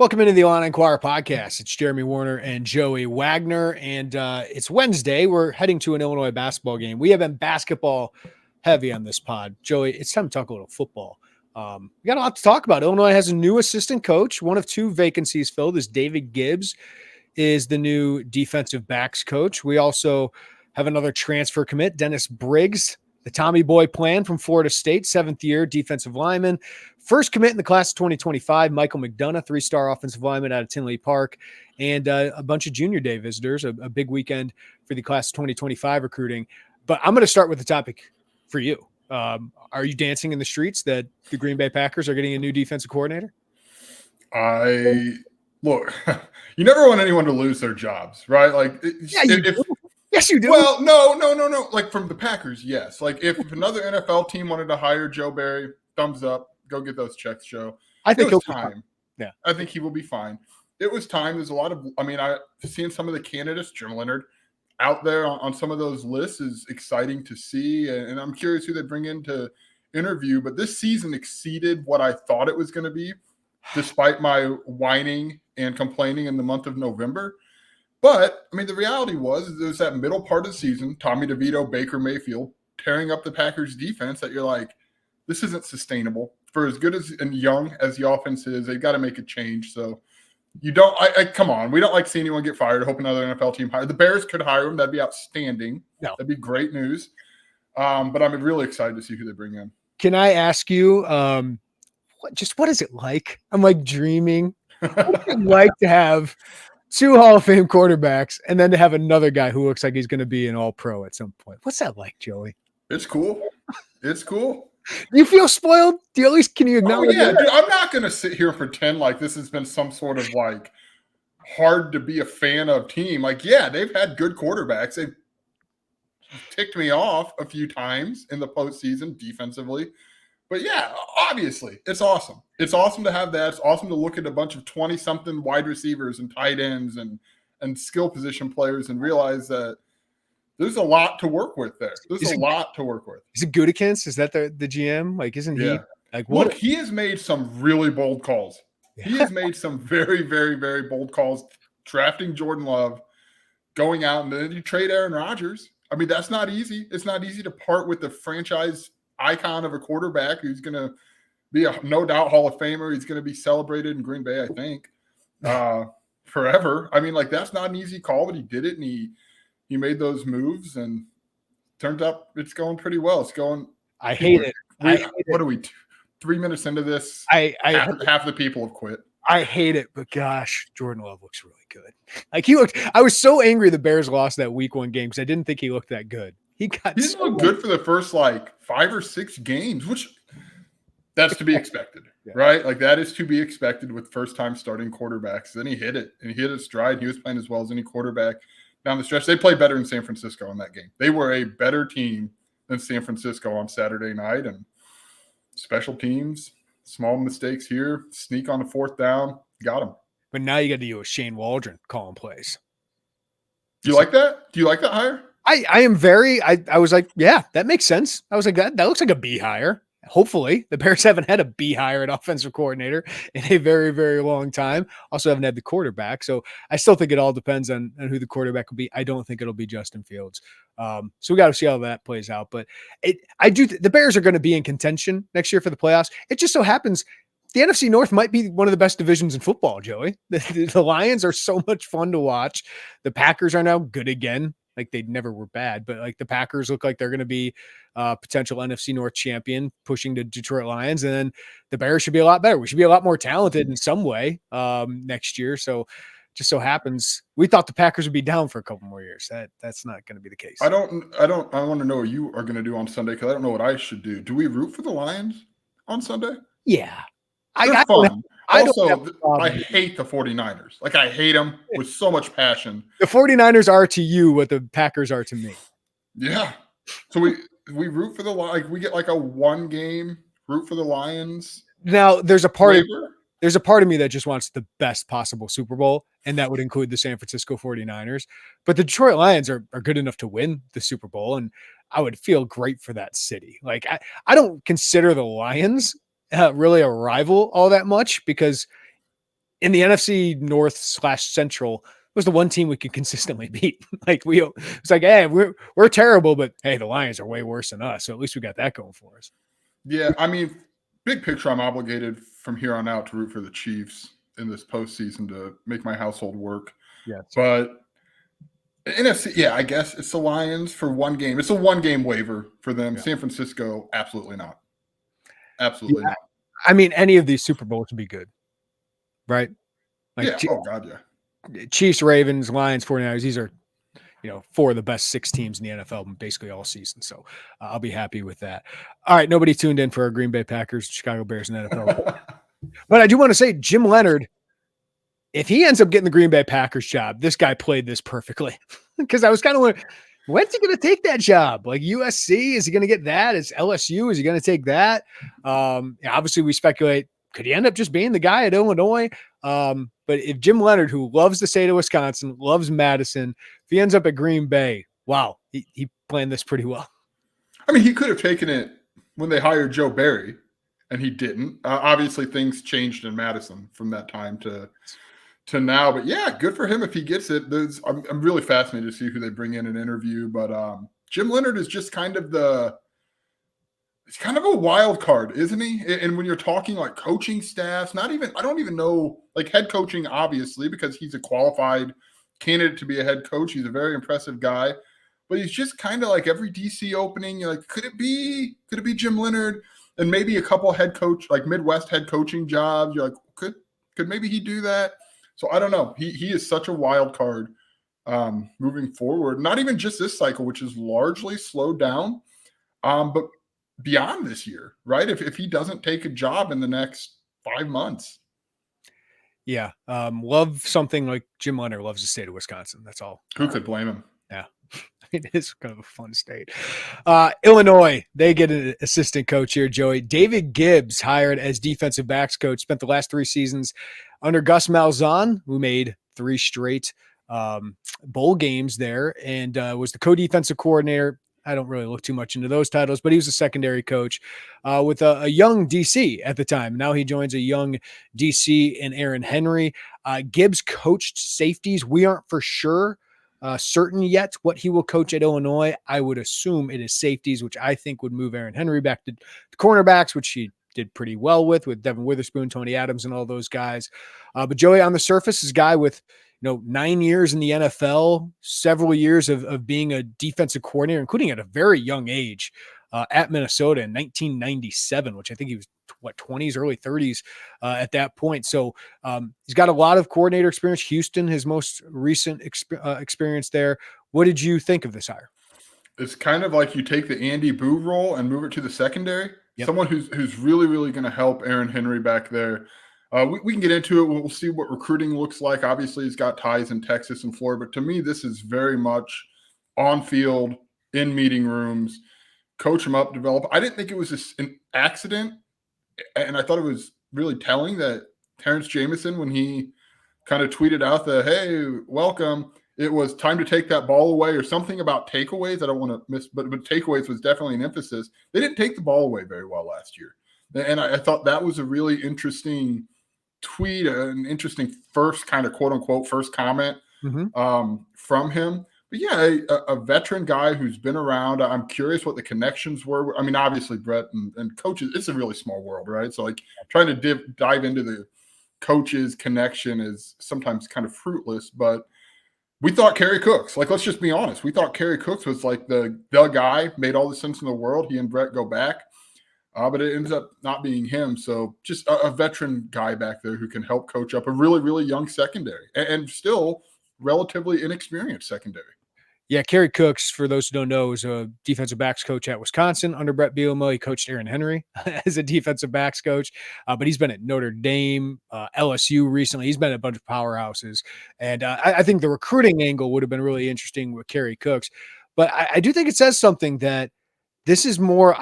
Welcome into the Illini Inquirer Podcast. It's Jeremy Werner and Joey Wagner, and it's Wednesday. We're heading to an Illinois basketball game. We have been basketball heavy on this pod. Joey, it's time to talk a little football. We got a lot to talk about. Illinois has a new assistant coach. One of two vacancies filled is David Gibbs is the new defensive backs coach. We also have another transfer commit, Dennis Briggs, the Tommy Boy plan from Florida State, 7th year defensive lineman. First commit in the class of 2025, Michael McDonough, 3-star offensive lineman out of Tinley Park, and a bunch of junior day visitors, a big weekend for the class of 2025 recruiting. But I'm going to start with the topic for you. Are you dancing in the streets that the Green Bay Packers are getting a new defensive coordinator? Look, you never want anyone to lose their jobs, right? Like, Yes, you do. Well, no. Like from the Packers, yes. Like if another NFL team wanted to hire Joe Barry, thumbs up. Go get those checks, Joe. I think it was time. Yeah, I think he will be fine. It was time. There's a lot of. I've seen some of the candidates, Jim Leonhard, out there on some of those lists is exciting to see, and I'm curious who they bring in to interview. But this season exceeded what I thought it was going to be, despite my whining and complaining in the month of November. But, the reality was there's that middle part of the season, Tommy DeVito, Baker Mayfield, tearing up the Packers defense that you're like, this isn't sustainable. For as good as and young as the offense is, they've got to make a change. So you don't come on. We don't like seeing anyone get fired. I hope another NFL team hire. The Bears could hire him. That'd be outstanding. No. That'd be great news. But I'm really excited to see who they bring in. Can I ask you, what is it like? I'm like dreaming. What's it like to have two Hall of Fame quarterbacks and then to have another guy who looks like he's going to be an all-pro at some point? What's that like, Joey? It's cool. It's cool. You feel spoiled? Do you at least can you acknowledge? Oh, yeah, dude, I'm not going to sit here and pretend like this has been some sort of like hard to be a fan of team. Like, yeah, they've had good quarterbacks. They've ticked me off a few times in the postseason defensively. But yeah, obviously, it's awesome. It's awesome to have that. It's awesome to look at a bunch of 20-something wide receivers and tight ends and skill position players and realize that there's a lot to work with there. There's a lot to work with. Is it Gutekunst? Is that the GM? Like, isn't he? Like, what? Look, he has made some really bold calls. Yeah. He has made some very, very, very bold calls. Drafting Jordan Love, going out, and then you trade Aaron Rodgers. That's not easy. It's not easy to part with the franchise icon of a quarterback who's going to be a no doubt Hall of Famer. He's going to be celebrated in Green Bay, I think, forever. That's not an easy call, but he did it, and he made those moves, and turned out it's going pretty well. It's going. I hate it. What are we? 3 minutes into this, half the people have quit. I hate it, but gosh, Jordan Love looks really good. Like I was so angry the Bears lost that week 1 game because I didn't think he looked that good. He didn't look good for the first 5 or 6 games, which that's to be expected, right? Like that is to be expected with first-time starting quarterbacks. Then he hit it, and he hit his stride. He was playing as well as any quarterback down the stretch. They played better in San Francisco in that game. They were a better team than San Francisco on Saturday night, and special teams, small mistakes here, sneak on the 4th down, got him. But now you got to deal with Shane Waldron calling plays. Do you like that? Do you like that hire? I am very. I was like, yeah, that makes sense. I was like, that looks like a B hire. Hopefully, the Bears haven't had a B hire at offensive coordinator in a very, very long time. Also, haven't had the quarterback, so I still think it all depends on who the quarterback will be. I don't think it'll be Justin Fields. So we got to see how that plays out. But the Bears are going to be in contention next year for the playoffs. It just so happens the NFC North might be one of the best divisions in football, Joey. The Lions are so much fun to watch. The Packers are now good again. Like they never were bad, but like the Packers look like they're going to be potential NFC North champion pushing to Detroit Lions. And then the Bears should be a lot better. We should be a lot more talented in some way next year. So just so happens we thought the Packers would be down for a couple more years. That's not going to be the case. I want to know what you are going to do on Sunday, because I don't know what I should do. Do we root for the Lions on Sunday? Yeah. They're fun. I hate the 49ers. Like, I hate them with so much passion. The 49ers are to you what the Packers are to me. Yeah. So we root for the Lions. We get like a 1 game root for the Lions. Now, there's a part of me that just wants the best possible Super Bowl, and that would include the San Francisco 49ers. But the Detroit Lions are good enough to win the Super Bowl, and I would feel great for that city. Like, I don't consider the Lions really a rival all that much, because in the NFC North / Central was the one team we could consistently beat. Like it's like, hey, we're terrible, but hey, the Lions are way worse than us. So at least we got that going for us. Yeah, I mean, big picture, I'm obligated from here on out to root for the Chiefs in this postseason to make my household work. Yeah, but NFC, yeah, I guess it's the Lions for one game. It's a one-game waiver for them. Yeah. San Francisco, absolutely not. Absolutely not. I mean, any of these Super Bowls would be good, right? Like, oh God, yeah. Chiefs, Ravens, Lions, 49ers, these are, four of the best 6 teams in the NFL basically all season. So I'll be happy with that. All right, nobody tuned in for our Green Bay Packers, Chicago Bears, and NFL. But I do want to say Jim Leonhard, if he ends up getting the Green Bay Packers job, this guy played this perfectly. Because I was kind of wondering, when's he going to take that job? Like USC, is he going to get that? Is LSU, is he going to take that? Obviously, we speculate, could he end up just being the guy at Illinois? But if Jim Leonhard, who loves the state of Wisconsin, loves Madison, if he ends up at Green Bay, wow, he planned this pretty well. I mean, he could have taken it when they hired Joe Barry, and he didn't. Obviously, things changed in Madison from that time to now. But yeah, good for him if he gets it. I'm really fascinated to see who they bring in an interview. But Jim Leonhard is just kind of it's kind of a wild card, isn't he? And when you're talking like coaching staffs, I don't even know, like head coaching, obviously, because he's a qualified candidate to be a head coach. He's a very impressive guy, but he's just kind of like every DC opening. You're like, could it be Jim Leonhard? And maybe a couple head coach, like Midwest head coaching jobs. You're like, could maybe he do that? So I don't know. He is such a wild card moving forward. Not even just this cycle, which is largely slowed down, but beyond this year, right? If he doesn't take a job in the next 5 months. Yeah. Love something like Jim Leonhard loves the state of Wisconsin. That's all. Who could blame him? Yeah. It is kind of a fun state. Illinois, they get an assistant coach here, Joey. David Gibbs, hired as defensive backs coach, spent the last 3 seasons under Gus Malzahn, who made 3 straight bowl games there, and was the co-defensive coordinator. I don't really look too much into those titles, but he was a secondary coach with a young DC at the time. Now he joins a young DC in Aaron Henry. Gibbs coached safeties. We aren't for sure certain yet what he will coach at Illinois. I would assume it is safeties, which I think would move Aaron Henry back to cornerbacks, which he did pretty well with Devin Witherspoon, Tony Adams, and all those guys. But Joey, on the surface, is a guy with 9 years in the NFL, several years of being a defensive coordinator, including at a very young age at Minnesota in 1997, which I think he was 20s, early 30s at that point. So he's got a lot of coordinator experience. Houston, his most recent experience there. What did you think of this hire? It's kind of like you take the Andy Boo role and move it to the secondary. Yep. Someone who's really, really going to help Aaron Henry back there. We can get into it. We'll see what recruiting looks like. Obviously, he's got ties in Texas and Florida. But to me, this is very much on field, in meeting rooms, coach him up, develop. I didn't think it was an accident. And I thought it was really telling that Terrence Jameson, when he kind of tweeted out the, hey, welcome, it was time to take that ball away or something about takeaways. I don't want to miss, but takeaways was definitely an emphasis. They didn't take the ball away very well last year. And I thought that was a really interesting tweet, an interesting first kind of quote unquote first comment from him. But yeah, a veteran guy who's been around. I'm curious what the connections were. I mean, obviously Brett and coaches, it's a really small world, right? So like trying to dive into the coaches connection is sometimes kind of fruitless, but we thought Kerry Cooks, like, let's just be honest. We thought Kerry Cooks was like the guy, made all the sense in the world. He and Brett go back. But it ends up not being him. So just a veteran guy back there who can help coach up a really, really young secondary and still relatively inexperienced secondary. Yeah, Kerry Cooks, for those who don't know, is a defensive backs coach at Wisconsin under Brett Bielema. He coached Aaron Henry as a defensive backs coach, but he's been at Notre Dame, LSU recently. He's been at a bunch of powerhouses. And I think the recruiting angle would have been really interesting with Kerry Cooks. But I do think it says something that this is more –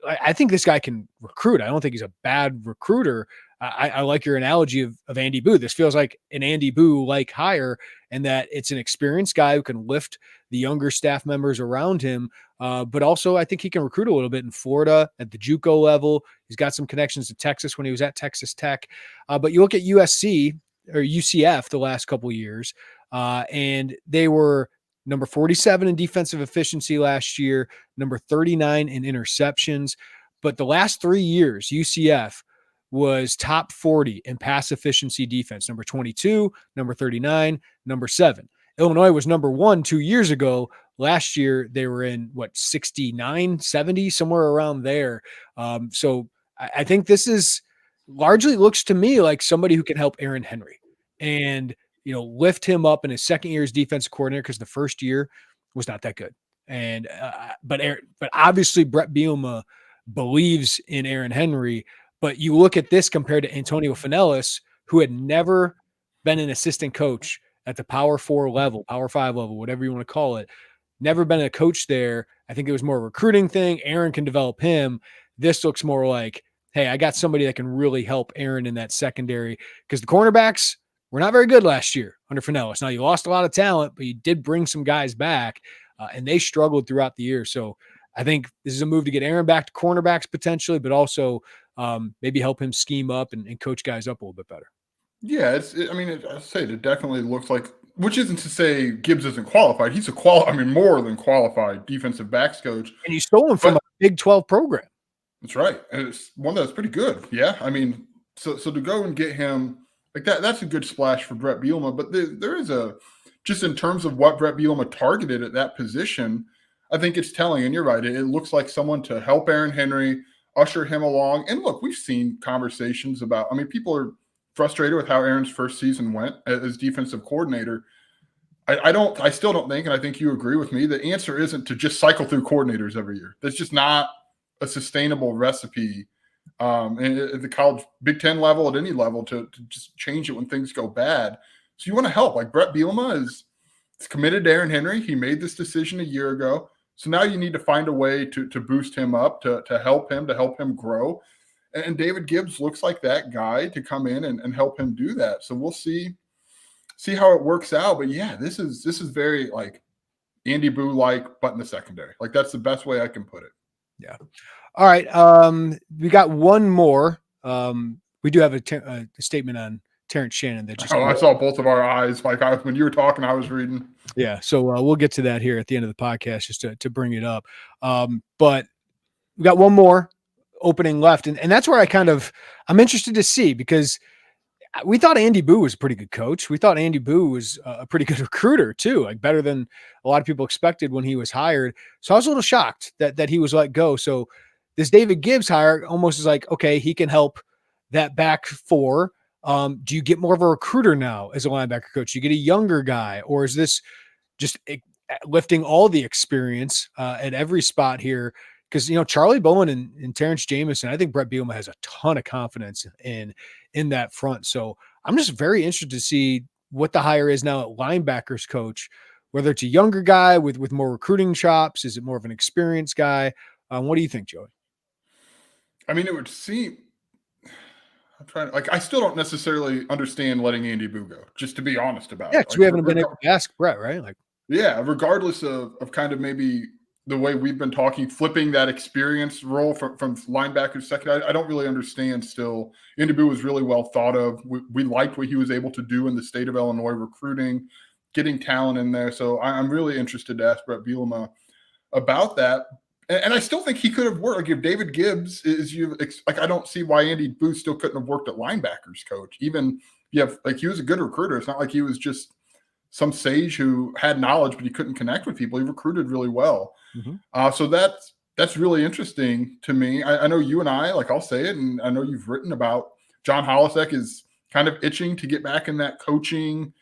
I think this guy can recruit. I don't think he's a bad recruiter. I like your analogy of Andy Boo. This feels like an Andy Boo-like hire, and that it's an experienced guy who can lift the younger staff members around him. But also, I think he can recruit a little bit in Florida at the JUCO level. He's got some connections to Texas when he was at Texas Tech. But you look at USC, or UCF the last couple of years. And they were number 47 in defensive efficiency last year, number 39 in interceptions. But the last 3 years, UCF was top 40 in pass efficiency defense, number 22, number 39, number 7. Illinois was number 1 2 years ago. Last year, they were in 69, 70, somewhere around there. So I think this is largely looks to me like somebody who can help Aaron Henry and, lift him up in his second year as defensive coordinator, because the first year was not that good. And, but obviously Brett Bielema believes in Aaron Henry. But you look at this compared to Antonio Finellis, who had never been an assistant coach at the Power 4 level, Power 5 level, whatever you want to call it, never been a coach there. I think it was more a recruiting thing. Aaron can develop him. This looks more like, hey, I got somebody that can really help Aaron in that secondary, because the cornerbacks were not very good last year under Finellis. Now, you lost a lot of talent, but you did bring some guys back, and they struggled throughout the year. So I think this is a move to get Aaron back to cornerbacks potentially, but also maybe help him scheme up and coach guys up a little bit better. Yeah, I say it definitely looks like, which isn't to say Gibbs isn't qualified. He's more than qualified defensive backs coach. And you stole him from a Big 12 program. That's right. And it's one that's pretty good. Yeah. So to go and get him like that, that's a good splash for Brett Bielema. But there is just in terms of what Brett Bielema targeted at that position, I think it's telling. And you're right. It looks like someone to help Aaron Henry, usher him along. And look, we've seen conversations about, people are frustrated with how Aaron's first season went as defensive coordinator. I still don't think, and I think you agree with me, the answer isn't to just cycle through coordinators every year. That's just not a sustainable recipe at the college Big Ten level, at any level, to just change it when things go bad. So you want to help. Like Brett Bielema is committed to Aaron Henry. He made this decision a year ago. So now you need to find a way to boost him up, to help him grow. And David Gibbs looks like that guy to come in and help him do that. So we'll see how it works out. But yeah, this is very like Andy Boo-like, but in the secondary. Like that's the best way I can put it. Yeah. All right. We got one more. We do have a statement on Terrence Shannon that just. I saw both of our eyes. Like when you were talking, I was reading. Yeah. So we'll get to that here at the end of the podcast, just to bring it up. But we got one more opening left, and that's where I'm interested to see, because we thought Andy Boo was a pretty good coach. We thought Andy Boo was a pretty good recruiter too, like better than a lot of people expected when he was hired. So I was a little shocked that he was let go. So this David Gibbs hire almost is like, okay, he can help that back four. Do you get more of a recruiter now as a linebacker coach? Do you get a younger guy, or is this just lifting all the experience at every spot here? Because, Charlie Bowen and Terrence Jamison, I think Brett Bielema has a ton of confidence in that front. So I'm just very interested to see what the hire is now at linebackers coach, whether it's a younger guy with more recruiting chops. Is it more of an experienced guy? What do you think, Joey? It would seem I still don't necessarily understand letting Andy Boo go, just to be honest about it. Yeah, because we haven't been able to ask Brett, right? Regardless of kind of maybe the way we've been talking, flipping that experience role from linebacker to second, I don't really understand still. Andy Boo was really well thought of. We liked what he was able to do in the state of Illinois, recruiting, getting talent in there. So I'm really interested to ask Brett Bielema about that. And I still think he could have worked. Like if David Gibbs I don't see why Andy Boo still couldn't have worked at linebackers coach. Even he was a good recruiter. It's not like he was just some sage who had knowledge, but he couldn't connect with people. He recruited really well. Mm-hmm. So that's really interesting to me. I know you and I'll say it, and I know you've written about John Holisek is kind of itching to get back in that coaching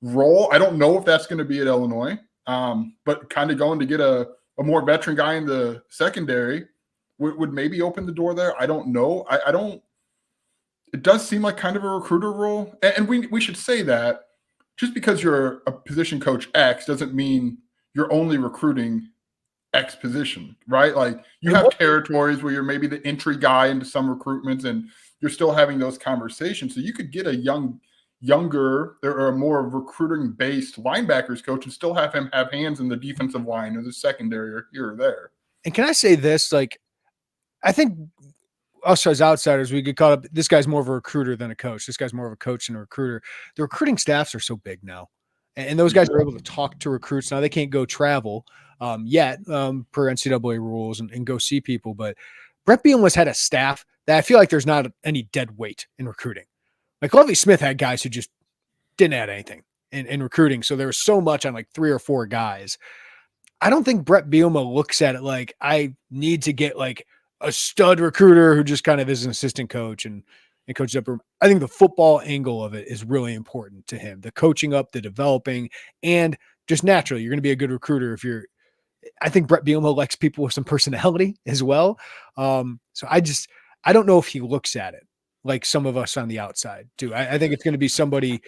role. I don't know if that's going to be at Illinois, but kind of going to get a more veteran guy in the secondary would maybe open the door there. I don't know. I don't. It does seem like kind of a recruiter role, and we should say that just because you're a position coach X doesn't mean you're only recruiting X position, right? Like you have territories where you're maybe the entry guy into some recruitments, and you're still having those conversations. So you could get a younger or a more recruiting based linebackers coach and still have him have hands in the defensive line or the secondary or here or there. And can I say this? Like, I think us as outsiders, we get caught up. This guy's more of a recruiter than a coach. This guy's more of a coach than a recruiter. The recruiting staffs are so big now, and those guys are able to talk to recruits. Now they can't go travel yet per NCAA rules and go see people. But Brett Bielema's had a staff that I feel like there's not any dead weight in recruiting. Like Lovie Smith had guys who just didn't add anything in recruiting. So there was so much on like 3 or 4 guys. I don't think Brett Bielema looks at it like I need to get like a stud recruiter who just kind of is an assistant coach and coaches up. I think the football angle of it is really important to him. The coaching up, the developing, and just naturally, you're going to be a good recruiter if you're. I think Brett Bielema likes people with some personality as well. So I don't know if he looks at it like some of us on the outside do. I think it's going to be somebody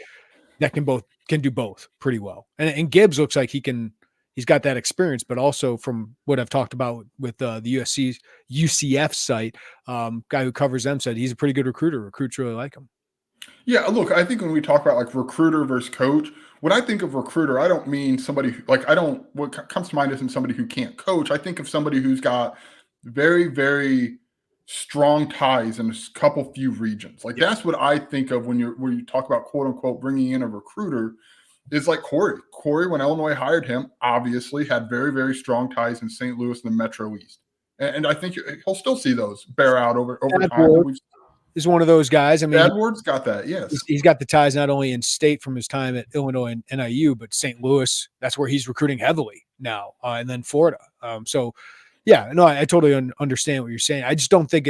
that can do both pretty well. And Gibbs looks like he's got that experience, but also from what I've talked about with the UCF site, guy who covers them said he's a pretty good recruiter. Recruits really like him. Yeah, look, I think when we talk about like recruiter versus coach, when I think of recruiter, I don't mean somebody what comes to mind isn't somebody who can't coach. I think of somebody who's got very, very strong ties in a couple few regions. Like that's what I think of when you talk about quote unquote bringing in a recruiter. Is like Corey. Corey, when Illinois hired him, obviously had very, very strong ties in St. Louis and the Metro East. And I think he'll still see those bear out over time. Is one of those guys. I mean, Edwards got that, yes. He's got the ties not only in state from his time at Illinois and NIU, but St. Louis. That's where he's recruiting heavily now, and then Florida. So, yeah, no, I totally understand what you're saying. I just don't think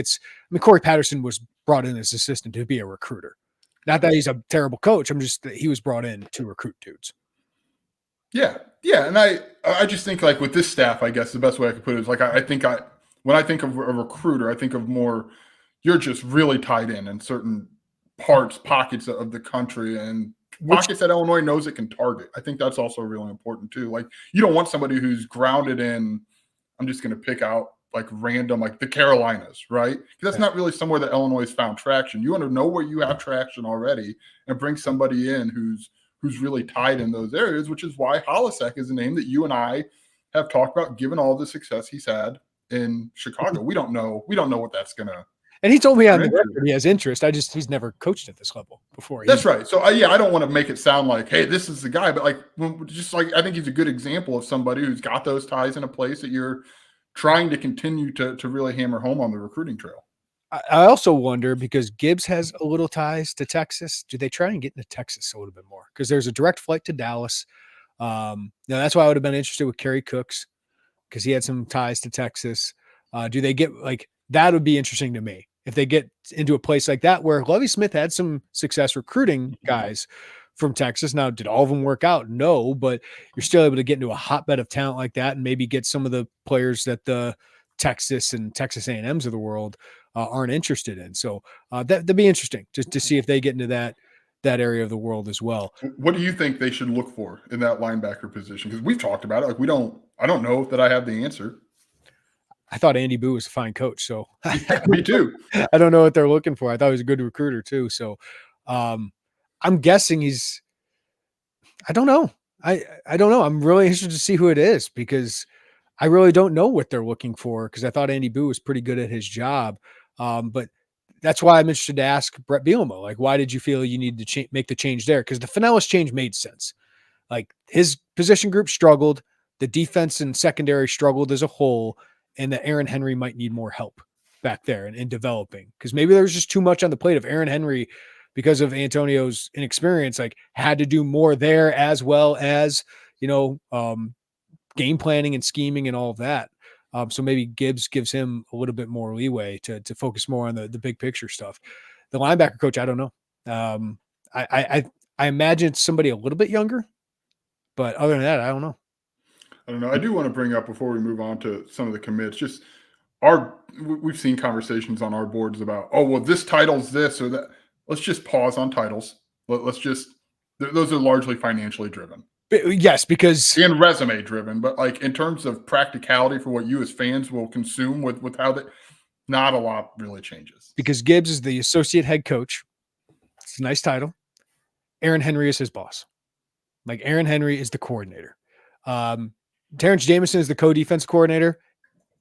Corey Patterson was brought in as assistant to be a recruiter. Not that he's a terrible coach. I'm just that he was brought in to recruit dudes. Yeah. And I just think like with this staff, I guess the best way I could put it is like when I think of a recruiter, I think of more you're just really tied in certain pockets of the country and pockets that Illinois knows it can target. I think that's also really important too. Like you don't want somebody who's grounded in, I'm just going to pick out like random, like the Carolinas, right? Because that's not really somewhere that Illinois has found traction. You want to know where you have traction already and bring somebody in who's really tied in those areas, which is why Holisek is a name that you and I have talked about, given all the success he's had in Chicago. We don't know what that's going to. And he told me on the record he has interest. He's never coached at this level before. That's right. So I don't want to make it sound like, hey, this is the guy, but I think he's a good example of somebody who's got those ties in a place that you're trying to continue to really hammer home on the recruiting trail. I also wonder, because Gibbs has a little ties to Texas, do they try and get into Texas a little bit more? Because there's a direct flight to Dallas. Now that's why I would have been interested with Kerry Cooks, because he had some ties to Texas. Do they get like that? Would be interesting to me if they get into a place like that where Lovie Smith had some success recruiting guys from Texas. Now, did all of them work out? No, but you're still able to get into a hotbed of talent like that and maybe get some of the players that the Texas and Texas A&Ms of the world aren't interested in. So that'd be interesting just to see if they get into that area of the world as well. What do you think they should look for in that linebacker position? Because we've talked about it. Like I don't know that I have the answer. I thought Andy Boo was a fine coach. So yeah, me too. I don't know what they're looking for. I thought he was a good recruiter too. So I'm guessing I don't know. I don't know. I'm really interested to see who it is, because I really don't know what they're looking for, because I thought Andy Boo was pretty good at his job. But that's why I'm interested to ask Brett Bielema, like, why did you feel you needed to make the change there? Because the Finellis change made sense. Like his position group struggled, the defense and secondary struggled as a whole, and that Aaron Henry might need more help back there and in developing, because maybe there was just too much on the plate of Aaron Henry because of Antonio's inexperience, like had to do more there, as well as, game planning and scheming and all of that. So maybe Gibbs gives him a little bit more leeway to focus more on the big picture stuff. The linebacker coach, I don't know. I imagine it's somebody a little bit younger, but other than that, I don't know. I do want to bring up, before we move on to some of the commits, just we've seen conversations on our boards about, oh, well, this title's this or that. Let's just pause on titles. Those are largely financially driven. Yes, because and resume driven, but like in terms of practicality for what you as fans will consume with how that, not a lot really changes. Because Gibbs is the associate head coach. It's a nice title. Aaron Henry is his boss. Like Aaron Henry is the coordinator. Terrence Jamison is the co-defense coordinator.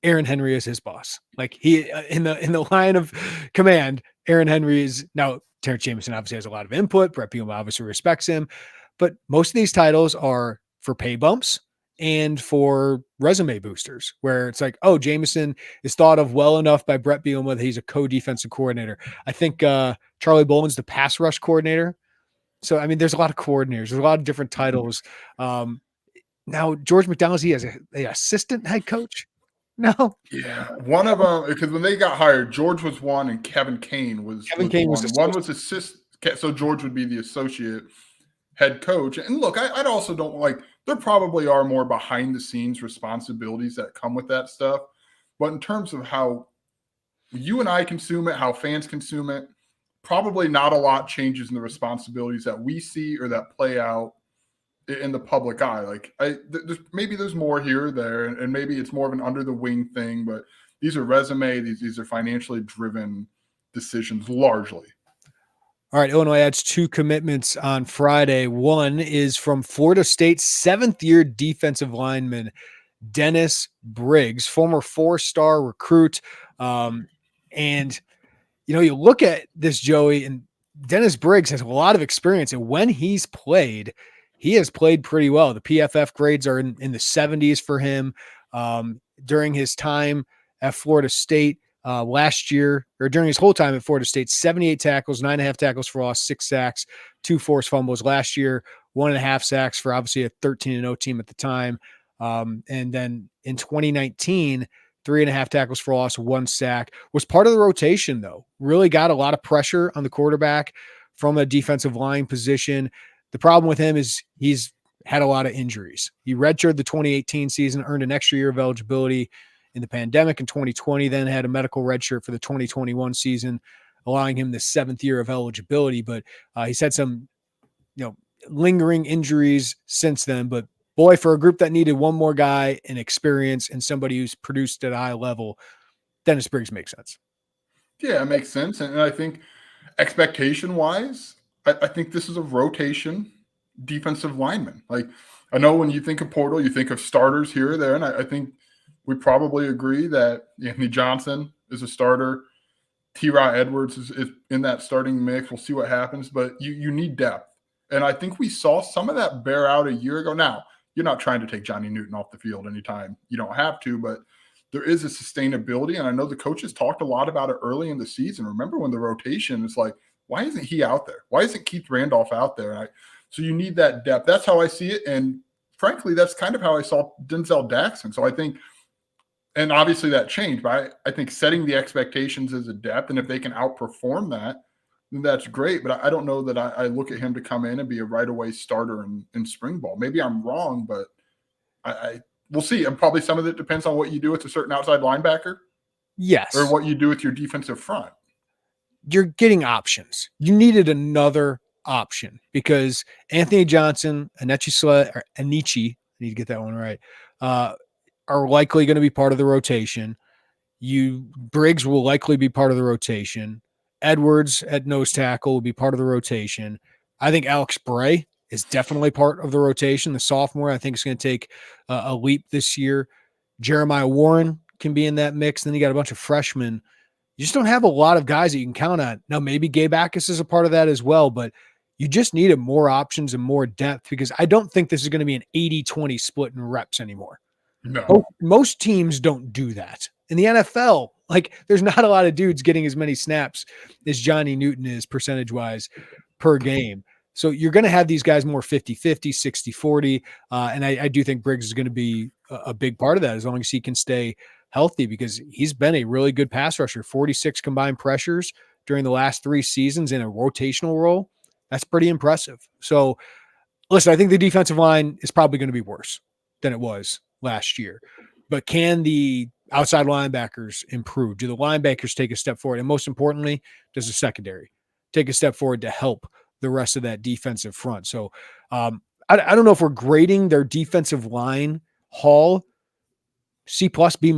Aaron Henry is his boss. Like he in the line of command, Aaron Henry is now. Terrence Jameson obviously has a lot of input. Brett Bielema obviously respects him, but most of these titles are for pay bumps and for resume boosters, where it's like, oh, Jameson is thought of well enough by Brett Bielema that he's a co-defensive coordinator. I think Charlie Bowman's the pass rush coordinator. So I mean, there's a lot of coordinators. There's a lot of different titles. Now George McDonald's, he has an assistant head coach. No. Yeah, one of them, because when they got hired, George was one and Kevin Kane was one was assistant. So George would be the associate head coach. And look, I also don't like, there probably are more behind the scenes responsibilities that come with that stuff. But in terms of how you and I consume it, how fans consume it, probably not a lot changes in the responsibilities that we see or that play out in the public eye. Like maybe there's more here or there, and maybe it's more of an under the wing thing, but these are these are financially driven decisions largely. All right, Illinois adds 2 commitments on Friday. One is from Florida State's 7th-year defensive lineman, Dennis Briggs, former 4-star recruit. And, you look at this, Joey, and Dennis Briggs has a lot of experience, and when he's played, he has played pretty well. The PFF grades are in the 70s for him. During his time at Florida State last year, or during his whole time at Florida State, 78 tackles, 9.5 tackles for loss, 6 sacks, 2 forced fumbles. Last year, 1.5 sacks for obviously a 13-0 team at the time. And then in 2019, 3.5 tackles for loss, 1 sack. Was part of the rotation, though. Really got a lot of pressure on the quarterback from a defensive line position. The problem with him is he's had a lot of injuries. He redshirted the 2018 season, earned an extra year of eligibility in the pandemic in 2020, then had a medical redshirt for the 2021 season, allowing him the 7th year of eligibility. But he's had some, lingering injuries since then. But boy, for a group that needed one more guy in experience and somebody who's produced at a high level, Dennis Briggs makes sense. Yeah, it makes sense. And I think expectation-wise, I think this is a rotation defensive lineman. Like, I know when you think of portal, you think of starters here or there, and I think we probably agree that Anthony Johnson is a starter. T-Rod Edwards is in that starting mix. We'll see what happens, but you need depth. And I think we saw some of that bear out a year ago. Now, you're not trying to take Johnny Newton off the field anytime. You don't have to, but there is a sustainability, and I know the coaches talked a lot about it early in the season. Remember when the rotation is like, why isn't he out there? Why isn't Keith Randolph out there? So you need that depth. That's how I see it. And frankly, that's kind of how I saw Denzel Daxon. So I think, and obviously that changed, but I think setting the expectations as a depth, and if they can outperform that, then that's great. But I don't know that I look at him to come in and be a right-away starter in spring ball. Maybe I'm wrong, but we'll see. And probably some of it depends on what you do with a certain outside linebacker. Yes. Or what you do with your defensive front. You're getting options. You needed another option because Anthony Johnson, Anichi, I need to get that one right, are likely going to be part of the rotation. Briggs will likely be part of the rotation. Edwards at nose tackle will be part of the rotation. I think Alex Bray is definitely part of the rotation. The sophomore, I think, is going to take a leap this year. Jeremiah Warren can be in that mix. Then you got a bunch of freshmen. You just don't have a lot of guys that you can count on. Now, maybe Gabe Akis is a part of that as well, but you just needed more options and more depth because I don't think this is going to be an 80-20 split in reps anymore. No. Most teams don't do that. In the NFL, there's not a lot of dudes getting as many snaps as Johnny Newton is percentage-wise per game. So you're going to have these guys more 50-50, 60-40, and I do think Briggs is going to be a big part of that as long as he can stay healthy because he's been a really good pass rusher, 46 combined pressures during the last 3 seasons in a rotational role. That's pretty impressive. So listen, I think the defensive line is probably going to be worse than it was last year, but can the outside linebackers improve? Do the linebackers take a step forward? And most importantly, does the secondary take a step forward to help the rest of that defensive front? So I don't know if we're grading their defensive line haul C+, B-,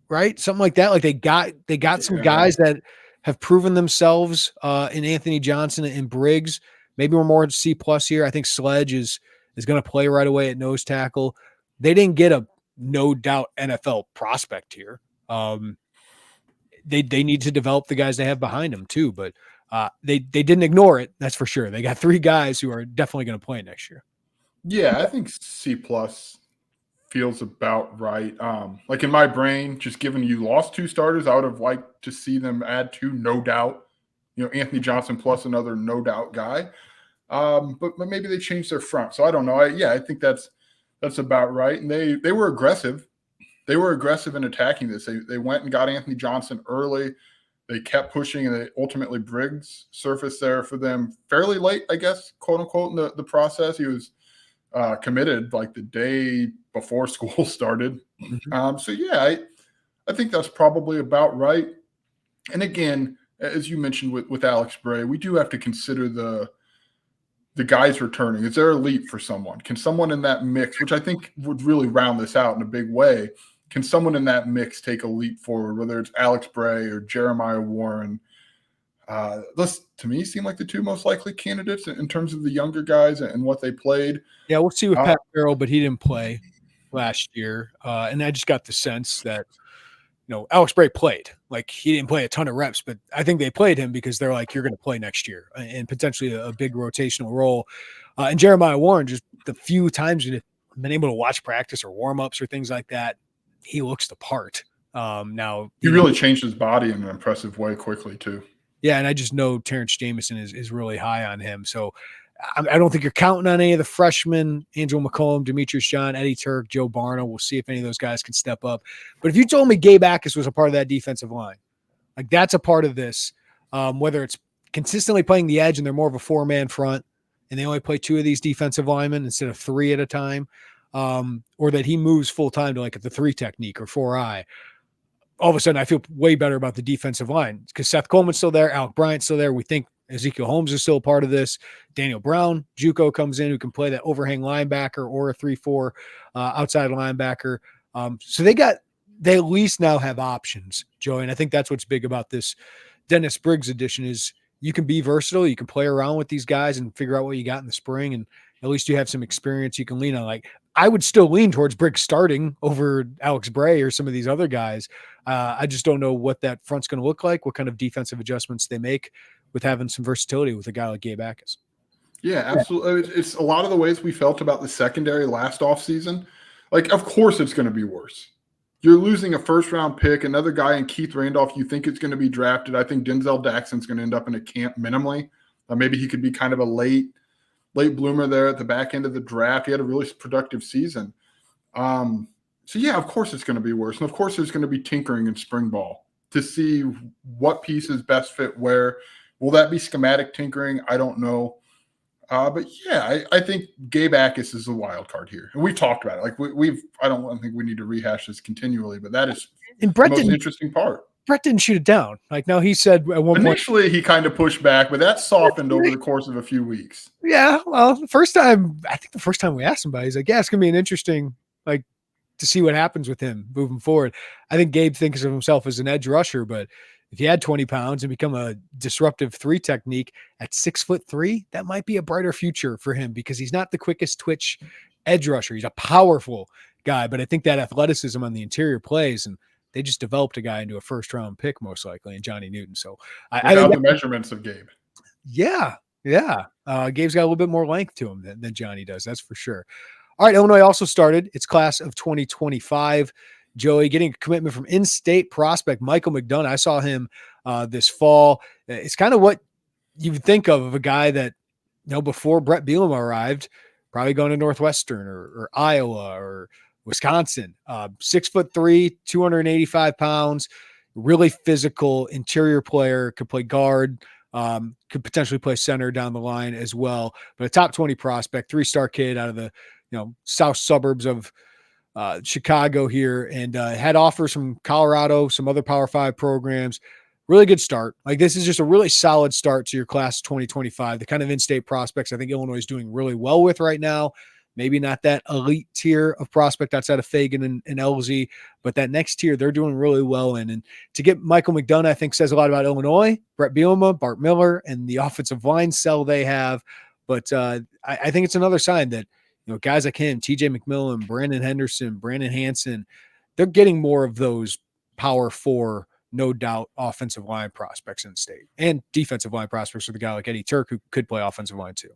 right? Something like that. Like they got some guys that have proven themselves in Anthony Johnson and Briggs. Maybe we're more C+ here. I think Sledge is going to play right away at nose tackle. They didn't get a no doubt NFL prospect here. They need to develop the guys they have behind them too, but they didn't ignore it. That's for sure. They got 3 guys who are definitely going to play next year. Yeah, I think C+ feels about right. Like in my brain, just given you lost 2 starters, I would have liked to see them add 2, no doubt. Anthony Johnson plus another no doubt guy. But maybe they changed their front. So I don't know. I think that's about right. And they were aggressive. They were aggressive in attacking this. They went and got Anthony Johnson early. They kept pushing, and ultimately Briggs surfaced there for them fairly late, I guess, quote unquote, in the process. He was committed like the day before school started. So yeah, I think that's probably about right. And again, as you mentioned with Alex Bray, we do have to consider the guys returning. Is there a leap for someone? Can someone in that mix, which I think would really round this out in a big way, can someone in that mix take a leap forward, whether it's Alex Bray or Jeremiah Warren? Those, to me, seem like the 2 most likely candidates in terms of the younger guys and what they played. Yeah, we'll see with Pat Farrell, but he didn't play last year. And I just got the sense that, Alex Bray played. Like, he didn't play a ton of reps, but I think they played him because they're like, you're going to play next year and potentially a big rotational role. And Jeremiah Warren, just the few times you've been able to watch practice or warm-ups or things like that, he looks the part. Now he really changed his body in an impressive way quickly too. Yeah, and I just know Terrence Jamison is really high on him. So I don't think you're counting on any of the freshmen, Angel McCollum, Demetrius John, Eddie Turk, Joe Barna. We'll see if any of those guys can step up. But if you told me Gabe Akis was a part of that defensive line, like that's a part of this, whether it's consistently playing the edge and they're more of a 4-man front and they only play 2 of these defensive linemen instead of 3 at a time, or that he moves full-time to like the 3 technique or 4-eye, all of a sudden I feel way better about the defensive line because Seth Coleman's still there. Alec Bryant's still there. We think Ezekiel Holmes is still a part of this. Daniel Brown, JUCO, comes in who can play that overhang linebacker or a 3-4 outside linebacker. So they at least now have options, Joey. And I think that's what's big about this Dennis Briggs edition is you can be versatile. You can play around with these guys and figure out what you got in the spring. And at least you have some experience you can lean on. Like, I would still lean towards Briggs starting over Alex Bray or some of these other guys. I just don't know what that front's going to look like, what kind of defensive adjustments they make with having some versatility with a guy like Gabe Akis. Yeah, absolutely. It's a lot of the ways we felt about the secondary last offseason. Like, of course it's going to be worse. You're losing a first-round pick, another guy in Keith Randolph you think is going to be drafted. I think Denzel Daxon's going to end up in a camp minimally. Maybe he could be kind of a late bloomer there at the back end of the draft. He had a really productive season. So, yeah, of course it's going to be worse. And, of course, there's going to be tinkering in spring ball to see what pieces best fit where. Will that be schematic tinkering? I don't know. But, yeah, I think Gabe Akis is the wild card here. And we've talked about it. Like, I don't think we need to rehash this continually, but that is the most interesting part. Brett didn't shoot it down. Like, no, he said at one point. Initially, he kind of pushed back, but that softened over the course of a few weeks. Yeah, well, the first time we asked him about it, he's like, yeah, it's going to be an interesting, like, to see what happens with him moving forward. I think Gabe thinks of himself as an edge rusher, but if he had 20 pounds and become a disruptive 3 technique at 6'3", that might be a brighter future for him because he's not the quickest twitch edge rusher. He's a powerful guy, but I think that athleticism on the interior plays, and they just developed a guy into a first-round pick most likely in Johnny Newton. So I think the measurements of Gabe. Yeah. Gabe's got a little bit more length to him than Johnny does. That's for sure. All right, Illinois also started its class of 2025. Joey getting a commitment from in-state prospect Michael McDonough. I saw him this fall. It's kind of what you would think of a guy that, before Brett Bielema arrived, probably going to Northwestern or Iowa or Wisconsin. 6'3", 285 pounds, really physical interior player, could play guard, could potentially play center down the line as well. But a top 20 prospect, 3-star kid out of the south suburbs of Chicago here, and had offers from Colorado, some other Power 5 programs. Really good start. Like, this is just a really solid start to your class of 2025. The kind of in-state prospects I think Illinois is doing really well with right now. Maybe not that elite tier of prospect outside of Fagan and LZ, but that next tier they're doing really well in. And to get Michael McDonough, I think, says a lot about Illinois, Brett Bielema, Bart Miller, and the offensive line cell they have. But I think it's another sign that guys like him, TJ McMillan, Brandon Henderson, Brandon Hansen, they're getting more of those power four, no doubt, offensive line prospects in the state, and defensive line prospects with a guy like Eddie Turk who could play offensive line too.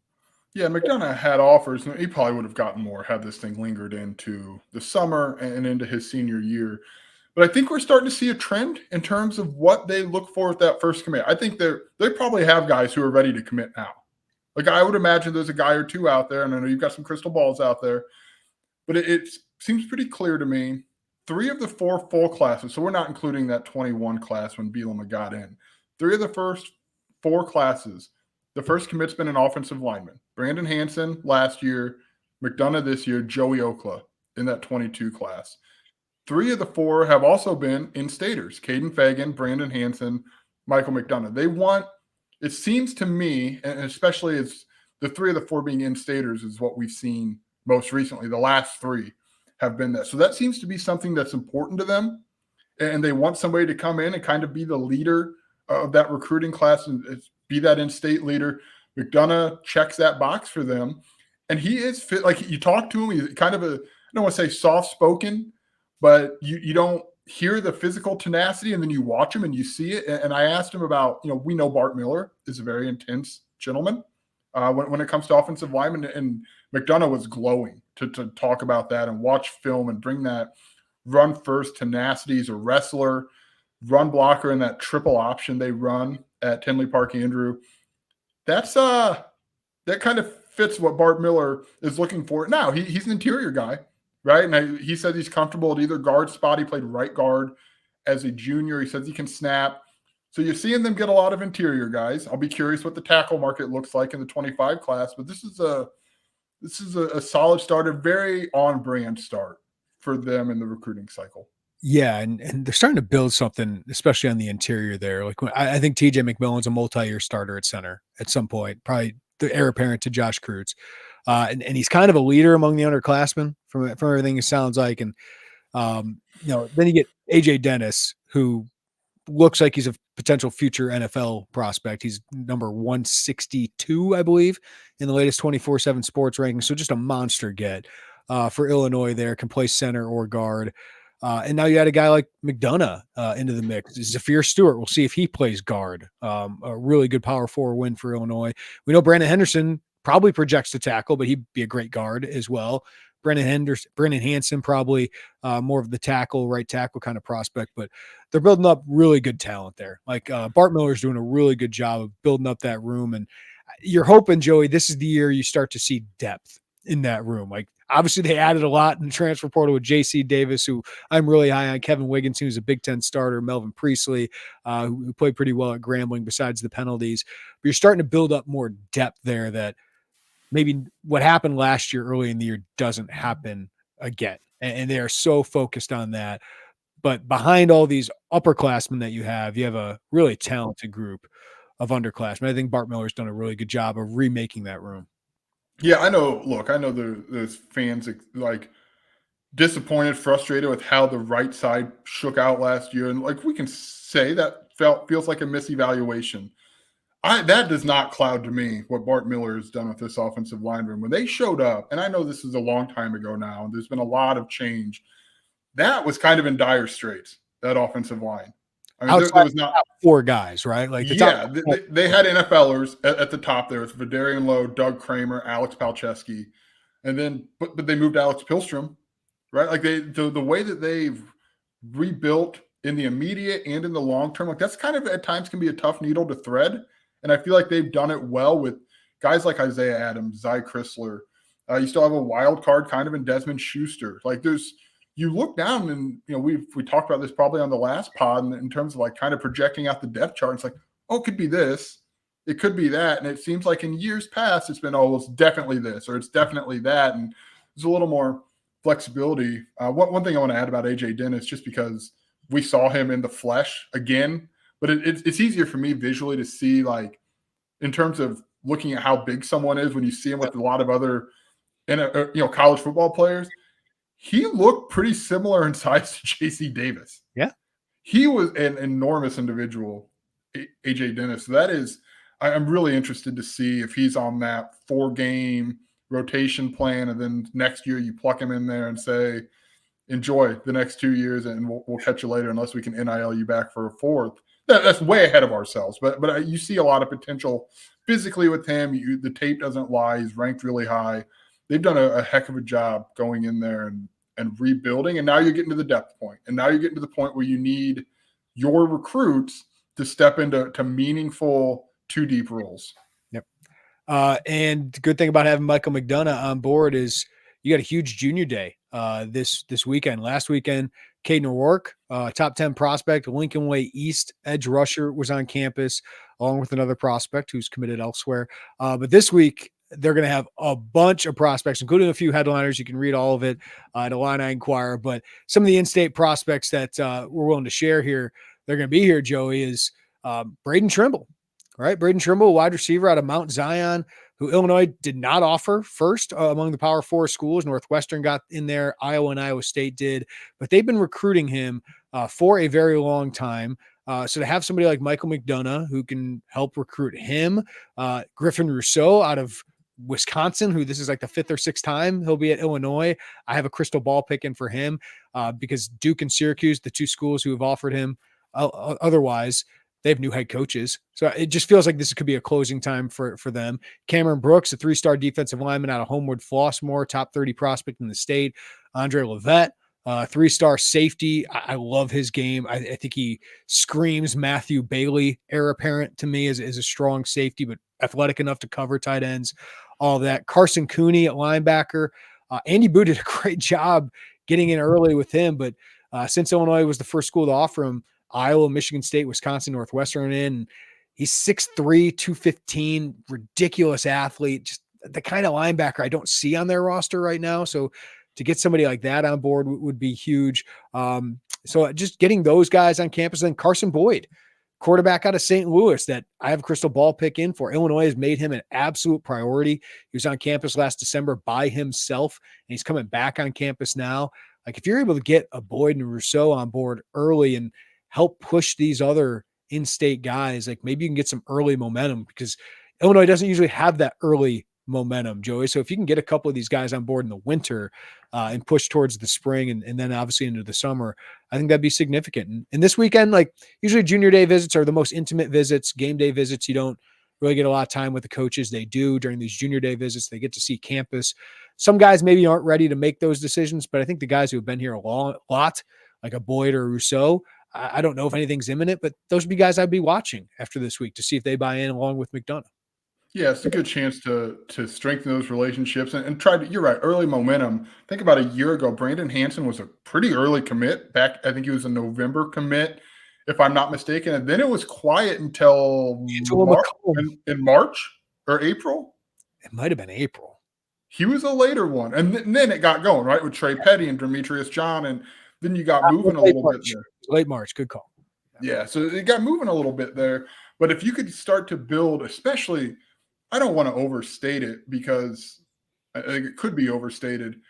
Yeah, McDonough had offers. He probably would have gotten more had this thing lingered into the summer and into his senior year. But I think we're starting to see a trend in terms of what they look for at that first commit. I think they probably have guys who are ready to commit now. Like I would imagine there's a guy or two out there, and I know you've got some crystal balls out there, but it seems pretty clear to me. 3 of the 4 full classes, so we're not including that 21 class when Bielema got in. 3 of the first 4 classes, the first commit's been an offensive lineman. Brandon Hansen last year, McDonough this year, Joey Okla in that 22 class. 3 of the 4 have also been in-staters: Caden Fagan, Brandon Hansen, Michael McDonough. They want, it seems to me, and especially as the 3 of the 4 being in-staters is what we've seen most recently. The last 3 have been that. So that seems to be something that's important to them. And they want somebody to come in and kind of be the leader of that recruiting class and be that in-state leader. McDonough checks that box for them. And he is fit. Like you talk to him, he's kind of I don't want to say soft-spoken, but you don't hear the physical tenacity, and then you watch him and you see it. And I asked him about, we know Bart Miller is a very intense gentleman when it comes to offensive linemen, and McDonough was glowing to talk about that and watch film and bring that run first tenacity. He's a wrestler, run blocker, and that triple option they run at Tinley Park Andrew. That's that kind of fits what Bart Miller is looking for. Now he's an interior guy, right? And he said he's comfortable at either guard spot. He played right guard as a junior. He says he can snap. So you're seeing them get a lot of interior guys. I'll be curious what the tackle market looks like in the 25 class, but this is a solid start, a very on-brand start for them in the recruiting cycle. Yeah, and they're starting to build something, especially on the interior there. Like I think TJ McMillan's a multi-year starter at center at some point, probably the heir apparent to Josh Kreutz. And he's kind of a leader among the underclassmen from everything it sounds like. And, then you get AJ Dennis, who looks like he's a potential future NFL prospect. He's number 162, I believe, in the latest 24/7 sports ranking. So just a monster get for Illinois there, can play center or guard. And now you add a guy like McDonough into the mix. Zafir Stewart, we'll see if he plays guard. A really good power forward win for Illinois. We know Brandon Henderson probably projects to tackle, but he'd be a great guard as well. Brandon Hansen, probably more of the right tackle kind of prospect, but they're building up really good talent there. Like Bart Miller's doing a really good job of building up that room. And you're hoping, Joey, this is the year you start to see depth in that room. Like obviously they added a lot in the transfer portal with J.C. Davis, who I'm really high on, Kevin Wiggins, who's a Big Ten starter, Melvin Priestley, who played pretty well at Grambling besides the penalties. But you're starting to build up more depth there that maybe what happened last year early in the year doesn't happen again. And they are so focused on that. But behind all these upperclassmen that you have a really talented group of underclassmen. I think Bart Miller's done a really good job of remaking that room. Yeah, I know. Look, I know there's fans like disappointed, frustrated with how the right side shook out last year. And like we can say that feels like a misevaluation. That does not cloud to me what Bart Miller has done with this offensive line room. When they showed up, and I know this is a long time ago now, and there's been a lot of change, that was kind of in dire straits, that offensive line. I mean, there was not 4 guys, right? Like they had NFLers at the top there. It's Vidarian Lowe, Doug Kramer, Alex Palczewski, and then but they moved Alex Pihlstrom, right? Like the way that they've rebuilt in the immediate and in the long term, like that's kind of at times can be a tough needle to thread. And I feel like they've done it well with guys like Isaiah Adams, Zy Chrysler. You still have a wild card kind of in Desmond Schuster. Like you look down and, we talked about this probably on the last pod in terms of like kind of projecting out the depth chart. It's like, oh, it could be this. It could be that. And it seems like in years past, it's been, well, it's definitely this or it's definitely that. And there's a little more flexibility. One thing I want to add about AJ Dennis, just because we saw him in the flesh again, but it's easier for me visually to see, like, in terms of looking at how big someone is when you see him with a lot of other, college football players. He looked pretty similar in size to J.C. Davis. Yeah. He was an enormous individual, A.J. Dennis. So that is, I'm really interested to see if he's on that 4-game, rotation plan, and then next year you pluck him in there and say, enjoy the next 2 years, and we'll catch you later unless we can NIL you back for a fourth. That's way ahead of ourselves. But you see a lot of potential physically with him. The tape doesn't lie. He's ranked really high. They've done a heck of a job going in there and rebuilding. And now you're getting to the depth point. And now you're getting to the point where you need your recruits to step into meaningful two deep roles. Yep. And the good thing about having Michael McDonough on board is you got a huge junior day this weekend. Last weekend, Caden O'Rourke, top 10 prospect, Lincoln Way East edge rusher, was on campus along with another prospect who's committed elsewhere. But this week, they're going to have a bunch of prospects, including a few headliners. You can read all of it at Illini Inquirer. But some of the in-state prospects that we're willing to share here, they're going to be here, Joey, is Braden Trimble, right? Braden Trimble, wide receiver out of Mount Zion, who Illinois did not offer first among the Power Four schools. Northwestern got in there. Iowa and Iowa State did. But they've been recruiting him for a very long time. So to have somebody like Michael McDonough who can help recruit him, Griffin Rousseau out of Wisconsin, who this is like the 5th or 6th time he'll be at Illinois. I have a crystal ball picking for him because Duke and Syracuse, the two schools who have offered him otherwise, they have new head coaches. So it just feels like this could be a closing time for them. Cameron Brooks, a 3-star defensive lineman out of Homewood Flossmoor, top 30 prospect in the state. Andre Levette, 3-star safety. I love his game. I think he screams Matthew Bailey, heir apparent to me as a strong safety, but athletic enough to cover tight ends, all of that. Carson Cooney at linebacker. Andy Boo did a great job getting in early with him, but since Illinois was the first school to offer him, Iowa, Michigan State, Wisconsin, Northwestern in. He's 6'3", 215, ridiculous athlete, just the kind of linebacker I don't see on their roster right now. So to get somebody like that on board would be huge. So just getting those guys on campus. Then Carson Boyd, quarterback out of St. Louis, that I have a crystal ball pick in for. Illinois has made him an absolute priority. He was on campus last December by himself, and he's coming back on campus now. Like if you're able to get a Boyd and Rousseau on board early and help push these other in-state guys, like maybe you can get some early momentum, because Illinois doesn't usually have that early momentum, Joey. So if you can get a couple of these guys on board in the winter and push towards the spring and then obviously into the summer, I think that'd be significant. And this weekend, like usually junior day visits are the most intimate visits. Game day visits, you don't really get a lot of time with the coaches. They do during these junior day visits. They get to see campus. Some guys maybe aren't ready to make those decisions, but I think the guys who have been here a lot, like a Boyd or a Rousseau, I don't know if anything's imminent, but those would be guys I'd be watching after this week to see if they buy in along with McDonough. Yeah, it's a good chance to strengthen those relationships and try to, you're right, early momentum. Think about a year ago, Brandon Hansen was a pretty early commit back. I think he was a November commit, if I'm not mistaken. And then it was quiet until in March or April. It might have been April. He was a later one. And then it got going, right, with Trey Petty and Demetrius John. And then you got moving a little bit there. Late March, good call. Yeah, so it got moving a little bit there. But if you could start to build, especially, I don't want to overstate it because I think it could be overstated.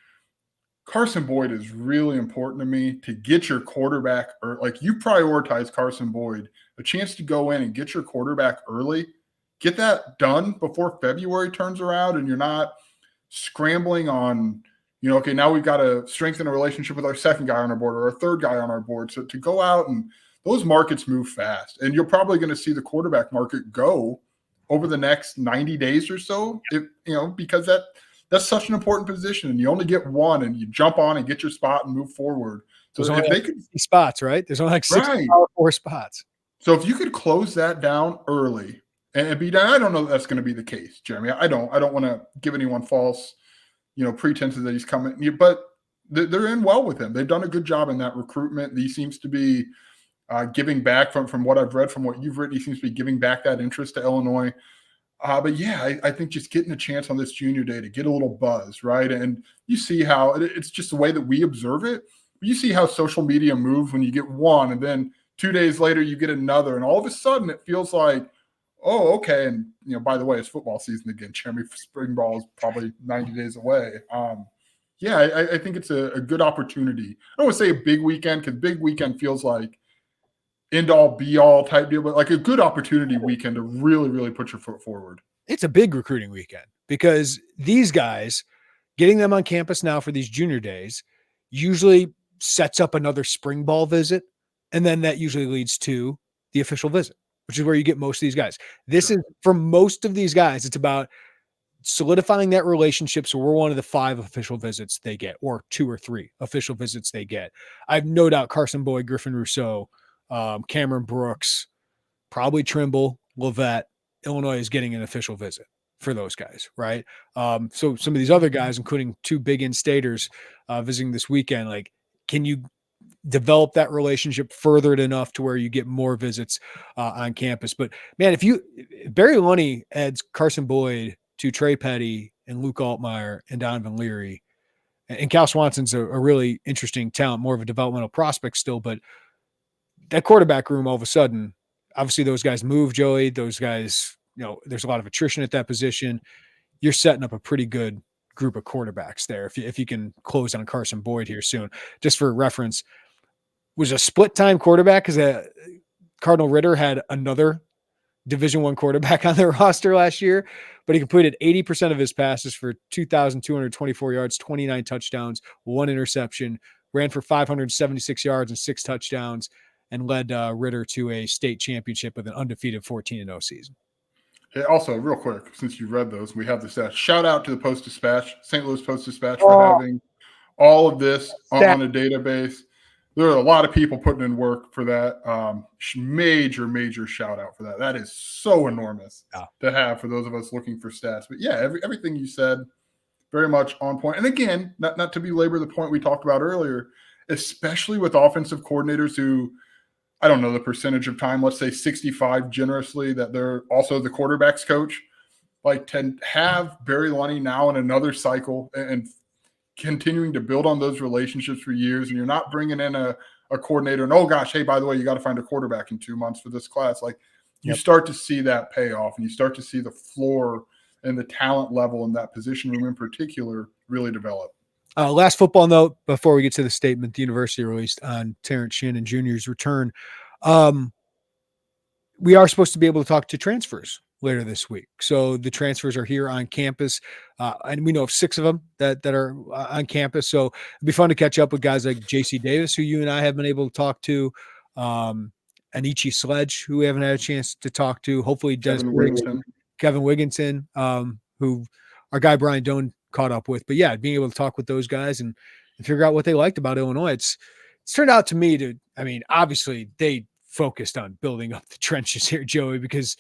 Carson Boyd is really important to me to get your quarterback, or like you prioritize Carson Boyd, a chance to go in and get your quarterback early, get that done before February turns around and you're not scrambling on, okay, now we've got to strengthen a relationship with our second guy on our board or our third guy on our board. So to go out, and those markets move fast, and you're probably going to see the quarterback market go over the next 90 days or so, because that's such an important position, and you only get one, and you jump on and get your spot and move forward. So there's only like 60 spots, right? There's only like 64 spots. So if you could close that down early and be done, I don't know that that's going to be the case, Jeremy. I don't want to give anyone false, pretenses that he's coming, but they're in well with him. They've done a good job in that recruitment. He seems to be giving back from what I've read, from what you've written. He seems to be giving back that interest to Illinois. But yeah, I think just getting a chance on this junior day to get a little buzz, right? And you see how it's just the way that we observe it. You see how social media moves when you get one, and then 2 days later you get another, and all of a sudden it feels like, oh, okay. And by the way, it's football season again, Jeremy. Spring ball is probably 90 days away. I think it's a good opportunity. I don't want to say a big weekend, because big weekend feels like end all be all type deal, but like a good opportunity weekend to really, really put your foot forward. it's a big recruiting weekend because these guys, getting them on campus now for these junior days usually sets up another spring ball visit. And then that usually leads to the official visit, which is where you get most of these guys. This is for most of these guys, it's about solidifying that relationship. So we're one of the 5 official visits they get, or 2 or 3 official visits they get. I have no doubt Carson Boyd, Griffin Rousseau, Cameron Brooks, probably Trimble, Levette, Illinois is getting an official visit for those guys, right? So some of these other guys, including 2 big in-staters visiting this weekend, like, can you develop that relationship furthered enough to where you get more visits on campus? But man, if Barry Lunny adds Carson Boyd to Trey Petty and Luke Altmaier and Donovan Leary, and Cal Swanson's a really interesting talent, more of a developmental prospect still, but that quarterback room, all of a sudden, obviously those guys move, Joey. Those guys, there's a lot of attrition at that position. You're setting up a pretty good group of quarterbacks there if you can close on Carson Boyd here soon. Just for reference, was a split-time quarterback because Cardinal Ritter had another Division I quarterback on their roster last year, but he completed 80% of his passes for 2,224 yards, 29 touchdowns, 1 interception, ran for 576 yards and 6 touchdowns, and led Ritter to a state championship with an undefeated 14-0 season. Hey, also, real quick, since you read those, we have the stats. Shout out to the Post-Dispatch, St. Louis Post-Dispatch, for having all of this on a database. There are a lot of people putting in work for that. Major shout out for that. That is so enormous to have for those of us looking for stats. But yeah, everything you said, very much on point. And again, not to belabor the point we talked about earlier, especially with offensive coordinators who, I don't know the percentage of time, let's say 65 generously, that they're also the quarterback's coach. Like, to have Barry Lunny now in another cycle and continuing to build on those relationships for years, and you're not bringing in a coordinator and, oh gosh, hey, by the way, you got to find a quarterback in 2 months for this class. Like, you start to see that payoff, and you start to see the floor and the talent level in that position room in particular really develop. Last football note before we get to the statement the university released on Terrence Shannon Jr.'s return. We are supposed to be able to talk to transfers later this week. So the transfers are here on campus, and we know of 6 of them that are on campus. So it'd be fun to catch up with guys like J.C. Davis, who you and I have been able to talk to, Anichi Sledge, who we haven't had a chance to talk to. Hopefully Dennis Briggs, Kevin Wigginton, who our guy Brian Doan caught up with. But yeah, being able to talk with those guys and figure out what they liked about Illinois. It's turned out to me obviously they focused on building up the trenches here, Joey, because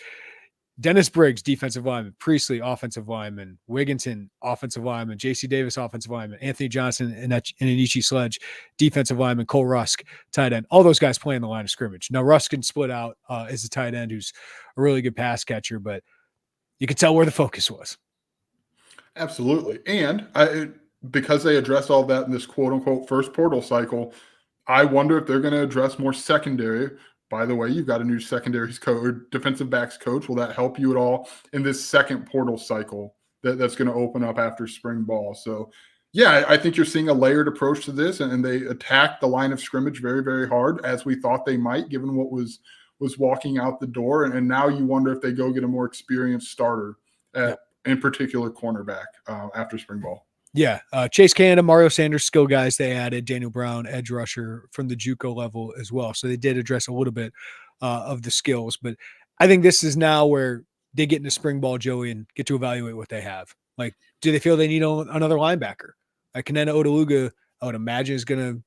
Dennis Briggs, defensive lineman, Priestley, offensive lineman, Wigginton, offensive lineman, J.C. Davis, offensive lineman, Anthony Johnson and Anichi Sledge, defensive lineman, Cole Rusk, tight end. All those guys play in the line of scrimmage. Now, Rusk can split out as a tight end who's a really good pass catcher, but you can tell where the focus was. Absolutely. And because they addressed all that in this quote-unquote first portal cycle, I wonder if they're going to address more secondary. By the way, you've got a new secondaries coach, or defensive backs coach. Will that help you at all in this second portal cycle that's going to open up after spring ball? So, yeah, I think you're seeing a layered approach to this, and they attacked the line of scrimmage very, very hard, as we thought they might, given what was walking out the door. And now you wonder if they go get a more experienced starter in particular cornerback after spring ball. Yeah. Chase Canada, Mario Sanders, skill guys they added, Daniel Brown, edge rusher from the JUCO level as well. So they did address a little bit of the skills, but I think this is now where they get into spring ball, Joey, and get to evaluate what they have. Like, do they feel they need another linebacker? Like Kanena Odaluga, I would imagine, is going to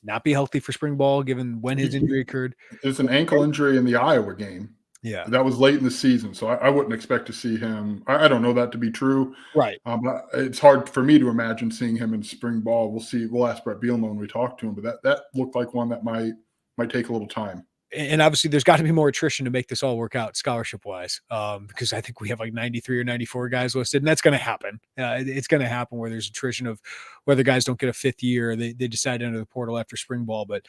not be healthy for spring ball given when his injury occurred. There's an ankle injury in the Iowa game. Yeah, that was late in the season, so I wouldn't expect to see him. I don't know that to be true. Right. It's hard for me to imagine seeing him in spring ball. We'll see. We'll ask Brett Bielema when we talk to him, but that looked like one that might take a little time. And obviously, there's got to be more attrition to make this all work out scholarship-wise, because I think we have like 93 or 94 guys listed, and that's going to happen. It's going to happen where there's attrition of whether guys don't get a 5th year, they decide to enter the portal after spring ball. But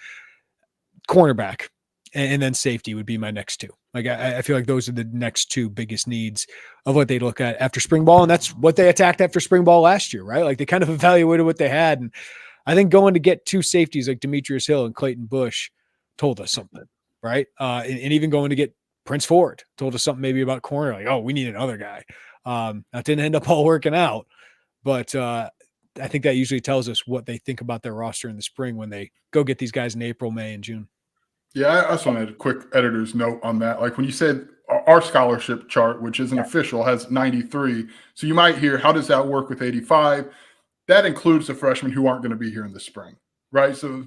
cornerback and then safety would be my next 2. Like I feel like those are the next 2 biggest needs of what they look at after spring ball, and that's what they attacked after spring ball last year, right? Like they kind of evaluated what they had, and I think going to get 2 safeties like Demetrius Hill and Clayton Bush told us something. Right. And even going to get Prince Ford told us something maybe about corner, like, oh, we need another guy. That didn't end up all working out, but I think that usually tells us what they think about their roster in the spring when they go get these guys in April, May, and June. Yeah, I just wanted a quick editor's note on that. Like when you said our scholarship chart, which isn't official, has 93. So you might hear, how does that work with 85? That includes the freshmen who aren't going to be here in the spring, right? So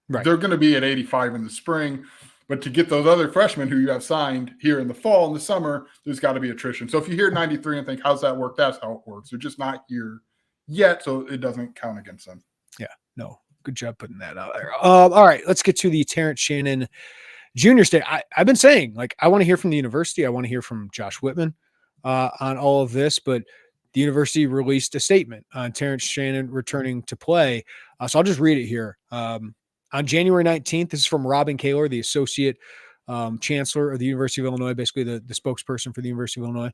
they're going to be at 85 in the spring. But to get those other freshmen who you have signed here in the fall and the summer, there's got to be attrition. So if you hear 93 and think, how's that work? That's how it works. They're just not here yet, so it doesn't count against them. Yeah, no. Good job putting that out there. All right, let's get to the Terrence Shannon Jr. state. I've been saying, like, I want to hear from the university. I want to hear from Josh Whitman on all of this, but the university released a statement on Terrence Shannon returning to play. So I'll just read it here. On January 19th, this is from Robin Kaler, the associate chancellor of the University of Illinois, basically the spokesperson for the University of Illinois.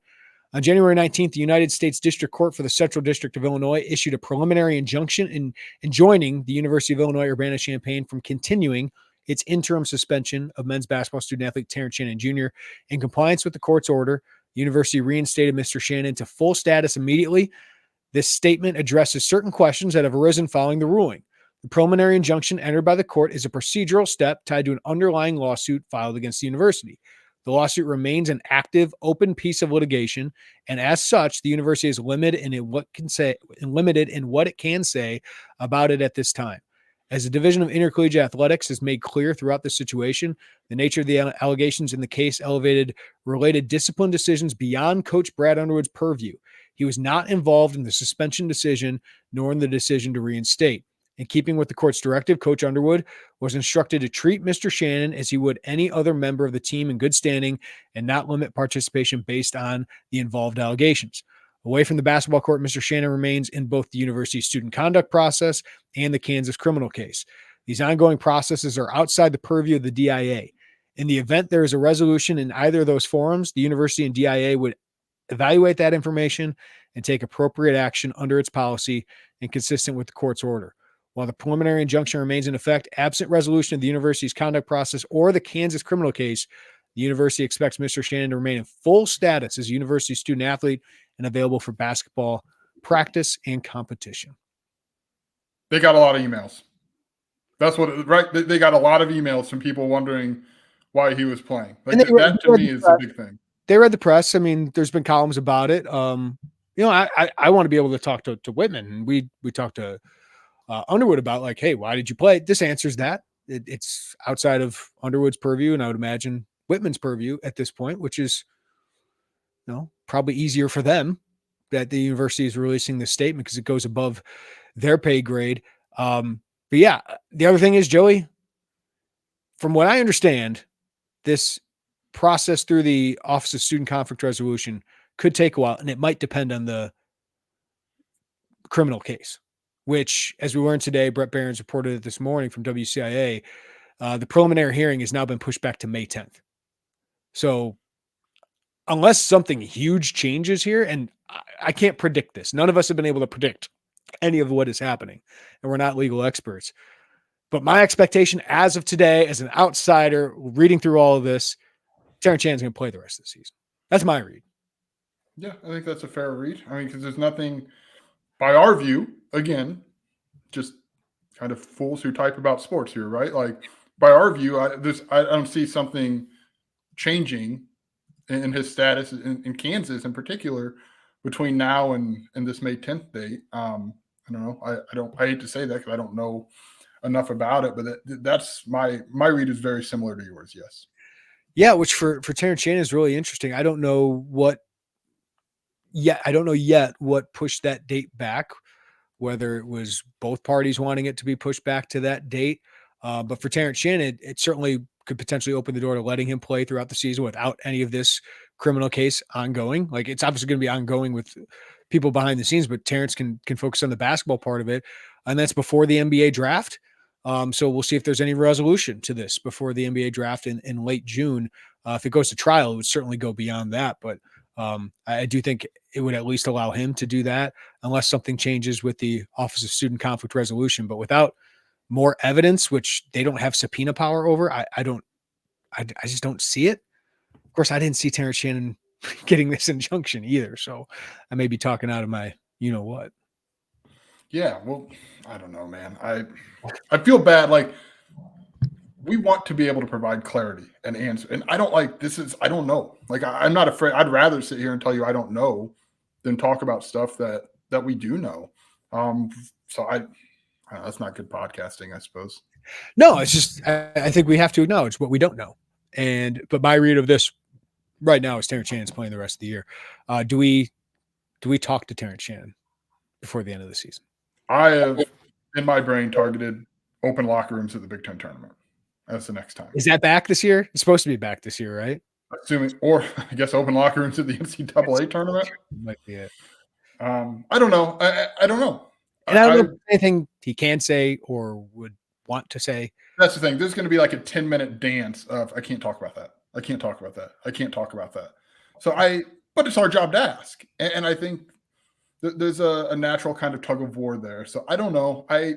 On January 19th, the United States District Court for the Central District of Illinois issued a preliminary injunction enjoining the University of Illinois Urbana-Champaign from continuing its interim suspension of men's basketball student-athlete Terrence Shannon Jr. In compliance with the court's order, the university reinstated Mr. Shannon to full status immediately. This statement addresses certain questions that have arisen following the ruling. The preliminary injunction entered by the court is a procedural step tied to an underlying lawsuit filed against the university. The lawsuit remains an active, open piece of litigation, and as such, the university is limited in what it can say about it at this time. As the Division of Intercollegiate Athletics has made clear throughout the situation, the nature of the allegations in the case elevated related discipline decisions beyond Coach Brad Underwood's purview. He was not involved in the suspension decision nor in the decision to reinstate. In keeping with the court's directive, Coach Underwood was instructed to treat Mr. Shannon as he would any other member of the team in good standing and not limit participation based on the involved allegations. Away from the basketball court, Mr. Shannon remains in both the university's student conduct process and the Kansas criminal case. These ongoing processes are outside the purview of the DIA. In the event there is a resolution in either of those forums, the university and DIA would evaluate that information and take appropriate action under its policy and consistent with the court's order. While the preliminary injunction remains in effect, absent resolution of the university's conduct process or the Kansas criminal case, the university expects Mr. Shannon to remain in full status as a university student athlete and available for basketball practice and competition. They got a lot of emails. That's what, right? They got a lot of emails from people wondering why he was playing. Like that to me is a big thing. They read the press. I mean, there's been columns about it. I want to be able to talk to Whitman. And we talked to Underwood about, like, hey, why did you play? This answers that. It's outside of Underwood's purview, and I would imagine Whitman's purview at this point, which is probably easier for them that the university is releasing this statement because it goes above their pay grade. But yeah, the other thing is, Joey, from what I understand, this process through the Office of Student Conflict Resolution could take a while, and it might depend on the criminal case, which, as we learned today, Brett Barons reported it this morning from WCIA, the preliminary hearing has now been pushed back to May 10th. So unless something huge changes here, and I can't predict this, none of us have been able to predict any of what is happening, and we're not legal experts. But my expectation as of today, as an outsider reading through all of this, Terrence Shannon's going to play the rest of the season. That's my read. Yeah, I think that's a fair read. I mean, because there's nothing, by our view, again, just kind of fools who type about sports here, right? Like, by our view, I don't see something changing in his status in Kansas in particular between now and this May 10th date. I don't know. I hate to say that because I don't know enough about it, but that's my read is very similar to yours. Yes. Yeah, which for Terrence Shannon is really interesting. I don't know yet what pushed that date back, whether it was both parties wanting it to be pushed back to that date. But for Terrence Shannon, it certainly could potentially open the door to letting him play throughout the season without any of this criminal case ongoing. Like, it's obviously going to be ongoing with people behind the scenes, but Terrence can focus on the basketball part of it. And that's before the NBA draft. So we'll see if there's any resolution to this before the NBA draft in late June. If it goes to trial, it would certainly go beyond that. But I do think it would at least allow him to do that unless something changes with the Office of Student Conflict Resolution. But without more evidence, which they don't have subpoena power over, I just don't see it. Of course, I didn't see Terrence Shannon getting this injunction either. So I may be talking out of my what. Yeah, well, I don't know, man. I feel bad. Like, we want to be able to provide clarity and answer. And I don't like this is I don't know. Like, I'm not afraid. I'd rather sit here and tell you I don't know than talk about stuff that we do know. So I don't know, that's not good podcasting, I suppose. No, it's just I think we have to acknowledge what we don't know. But my read of this right now is Terrence Shannon's playing the rest of the year. Do we talk to Terrence Shannon before the end of the season? I have in my brain targeted open locker rooms at the Big Ten tournament. That's the next time. Is that back this year? It's supposed to be back this year, right? Assuming, or I guess open locker rooms at the NCAA tournament. Might be it. I don't know. I don't know. And I don't know if there's anything he can say or would want to say. That's the thing. There's going to be like a 10-minute dance of I can't talk about that. I can't talk about that. I can't talk about that. But it's our job to ask. And I think there's a natural kind of tug of war there. So I don't know. I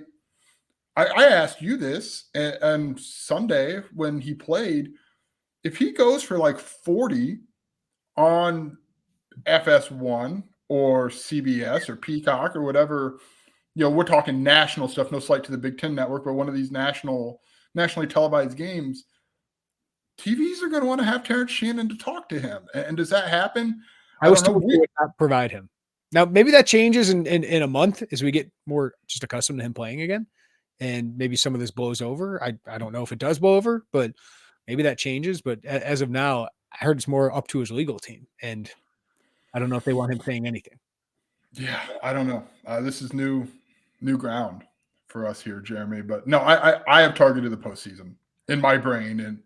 asked you this, and Sunday when he played, if he goes for like 40 on FS1 or CBS or Peacock or whatever, we're talking national stuff, no slight to the Big Ten Network, but one of these nationally televised games, TVs are going to want to have Terrence Shannon to talk to him. And does that happen? I was told we would not provide him. Now, maybe that changes in a month as we get more just accustomed to him playing again. And maybe some of this blows over. I don't know if it does blow over, but maybe that changes. But as of now, I heard it's more up to his legal team. And I don't know if they want him saying anything. Yeah, I don't know. This is new ground for us here, Jeremy. But no, I have targeted the postseason in my brain. And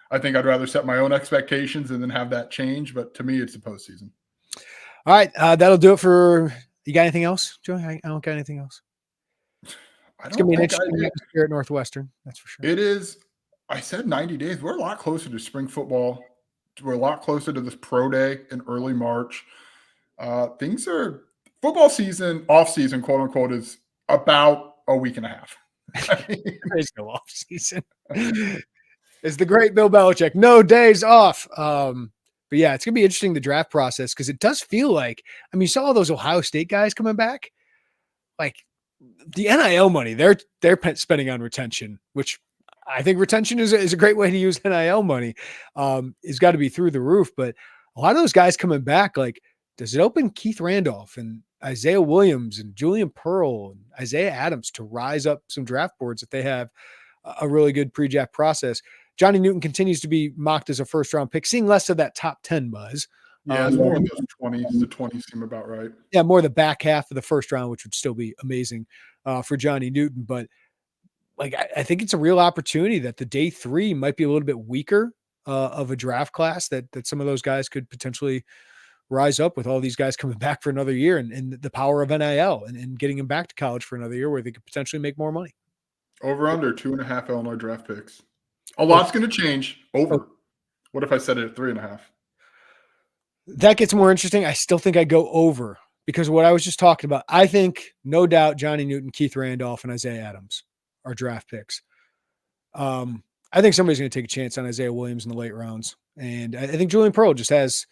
I think I'd rather set my own expectations and then have that change. But to me, it's the postseason. All right. That'll do it for – you got anything else, Joe? I don't got anything else. It's going to be an interesting atmosphere at Northwestern. That's for sure. It is. I said 90 days. We're a lot closer to spring football. We're a lot closer to this pro day in early March. Things are – football season, off-season, quote-unquote, is about a week and a half. There's no off-season. It's the great Bill Belichick. No days off. But, yeah, it's going to be interesting, the draft process, because it does feel like – I mean, you saw all those Ohio State guys coming back. Like, the NIL money they're spending on retention, which I think retention is a great way to use NIL money, is got to be through the roof. But a lot of those guys coming back, like, does it open Keith Randolph and Isaiah Williams and Julian Pearl and Isaiah Adams to rise up some draft boards if they have a really good pre-draft process? Johnny Newton continues to be mocked as a first-round pick, seeing less of that top 10 buzz. Yeah, it's more of those 20s. The 20s seem about right. Yeah, more the back half of the first round, which would still be amazing for Johnny Newton. But like, I think it's a real opportunity that the day 3 might be a little bit weaker of a draft class, that some of those guys could potentially rise up with all these guys coming back for another year, and the power of NIL and getting them back to college for another year where they could potentially make more money. Over under 2.5 Illinois draft picks. A lot's going to change. Over. What if I set it at 3.5? That gets more interesting. I still think I go over because of what I was just talking about. I think, no doubt, Johnny Newton, Keith Randolph, and Isaiah Adams are draft picks. I think somebody's going to take a chance on Isaiah Williams in the late rounds. And I think Julian Pearl just has,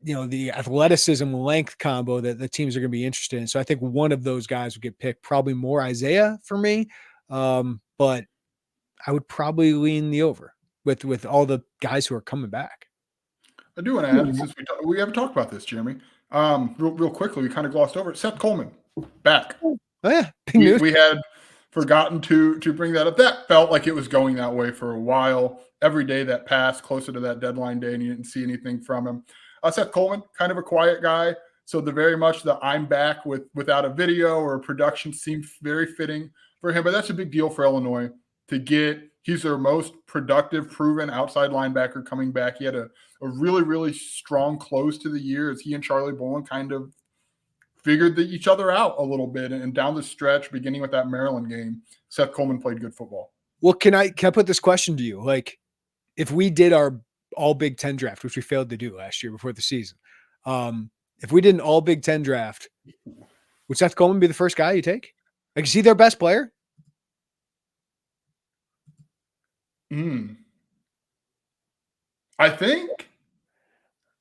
the athleticism length combo that the teams are going to be interested in. So I think one of those guys would get picked, probably more Isaiah for me. But I would probably lean the over with all the guys who are coming back. I do want to add, since we haven't talked about this, Jeremy, real quickly, we kind of glossed over it. Seth Coleman, back. Oh, yeah. We had forgotten to bring that up. That felt like it was going that way for a while. Every day that passed closer to that deadline day, and you didn't see anything from him. Seth Coleman, kind of a quiet guy. So the very much the I'm back without a video or a production seemed very fitting for him. But that's a big deal for Illinois to get. He's their most productive, proven outside linebacker coming back. He had a really, really strong close to the year as he and Charlie Bolin kind of figured each other out a little bit. And down the stretch, beginning with that Maryland game, Seth Coleman played good football. Well, can I put this question to you? Like, if we did our all Big Ten draft, which we failed to do last year before the season, if we did an all Big Ten draft, would Seth Coleman be the first guy you take? Like, is he their best player? I think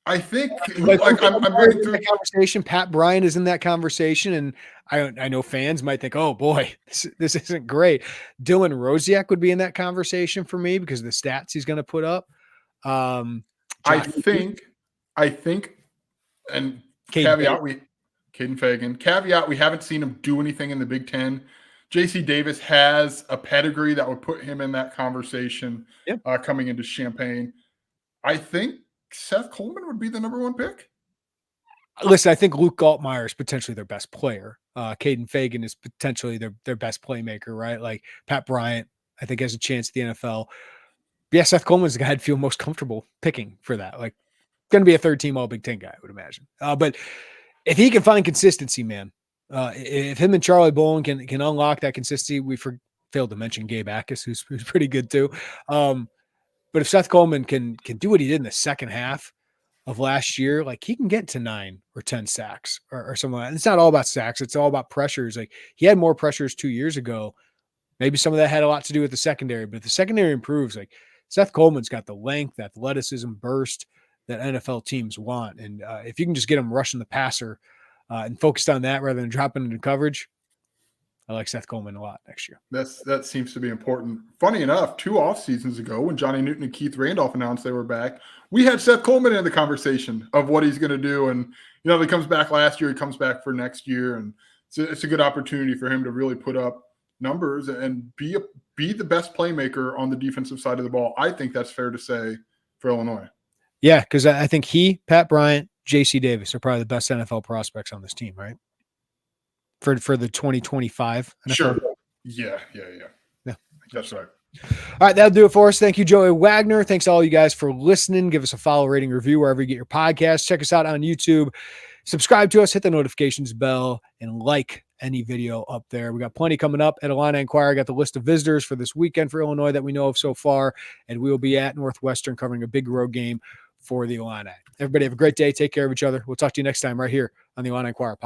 I think Like, I'm reading through that conversation. Pat Bryant is in that conversation, and I know fans might think, "Oh boy, this isn't great." Dylan Rosiak would be in that conversation for me because of the stats he's going to put up. I Josh think, and Caden Caden Fagan, caveat, we haven't seen him do anything in the Big Ten. JC Davis has a pedigree that would put him in that conversation coming into Champaign. I think Seth Coleman would be the number one pick. Listen, I think Luke Galtmeyer is potentially their best player. Caden Fagan is potentially their best playmaker, right? Like Pat Bryant, I think has a chance at the NFL. Yeah, Seth Coleman's the guy I'd feel most comfortable picking for that. Like, going to be a third-team All-Big Ten guy, I would imagine. But if he can find consistency, man, if him and Charlie Bolin can unlock that consistency, we failed to mention Gabe Akis, who's pretty good too. But if Seth Coleman can do what he did in the second half of last year, like he can get to 9 or 10 sacks or something like that. And it's not all about sacks. It's all about pressures. Like he had more pressures 2 years ago. Maybe some of that had a lot to do with the secondary, but if the secondary improves, like Seth Coleman's got the length, athleticism, burst that NFL teams want. And if you can just get him rushing the passer and focused on that rather than dropping into coverage, I like Seth Coleman a lot next year. That seems to be important. Funny enough, 2 off seasons ago when Johnny Newton and Keith Randolph announced they were back, we had Seth Coleman in the conversation of what he's going to do. And, he comes back last year, he comes back for next year. And it's a good opportunity for him to really put up numbers and be the best playmaker on the defensive side of the ball. I think that's fair to say for Illinois. Yeah, because I think Pat Bryant, JC Davis are probably the best NFL prospects on this team, right? For the 2025 NFL. Sure. Yeah. That's right. All right, that'll do it for us. Thank you, Joey Wagner. Thanks to all you guys for listening. Give us a follow, rating, review wherever you get your podcasts. Check us out on YouTube. Subscribe to us, hit the notifications bell, and like any video up there. We got plenty coming up at Illini Inquirer. I got the list of visitors for this weekend for Illinois that we know of so far, and we will be at Northwestern covering a big road game for the Illini. Everybody have a great day. Take care of each other. We'll talk to you next time right here on the Illini Inquirer Podcast.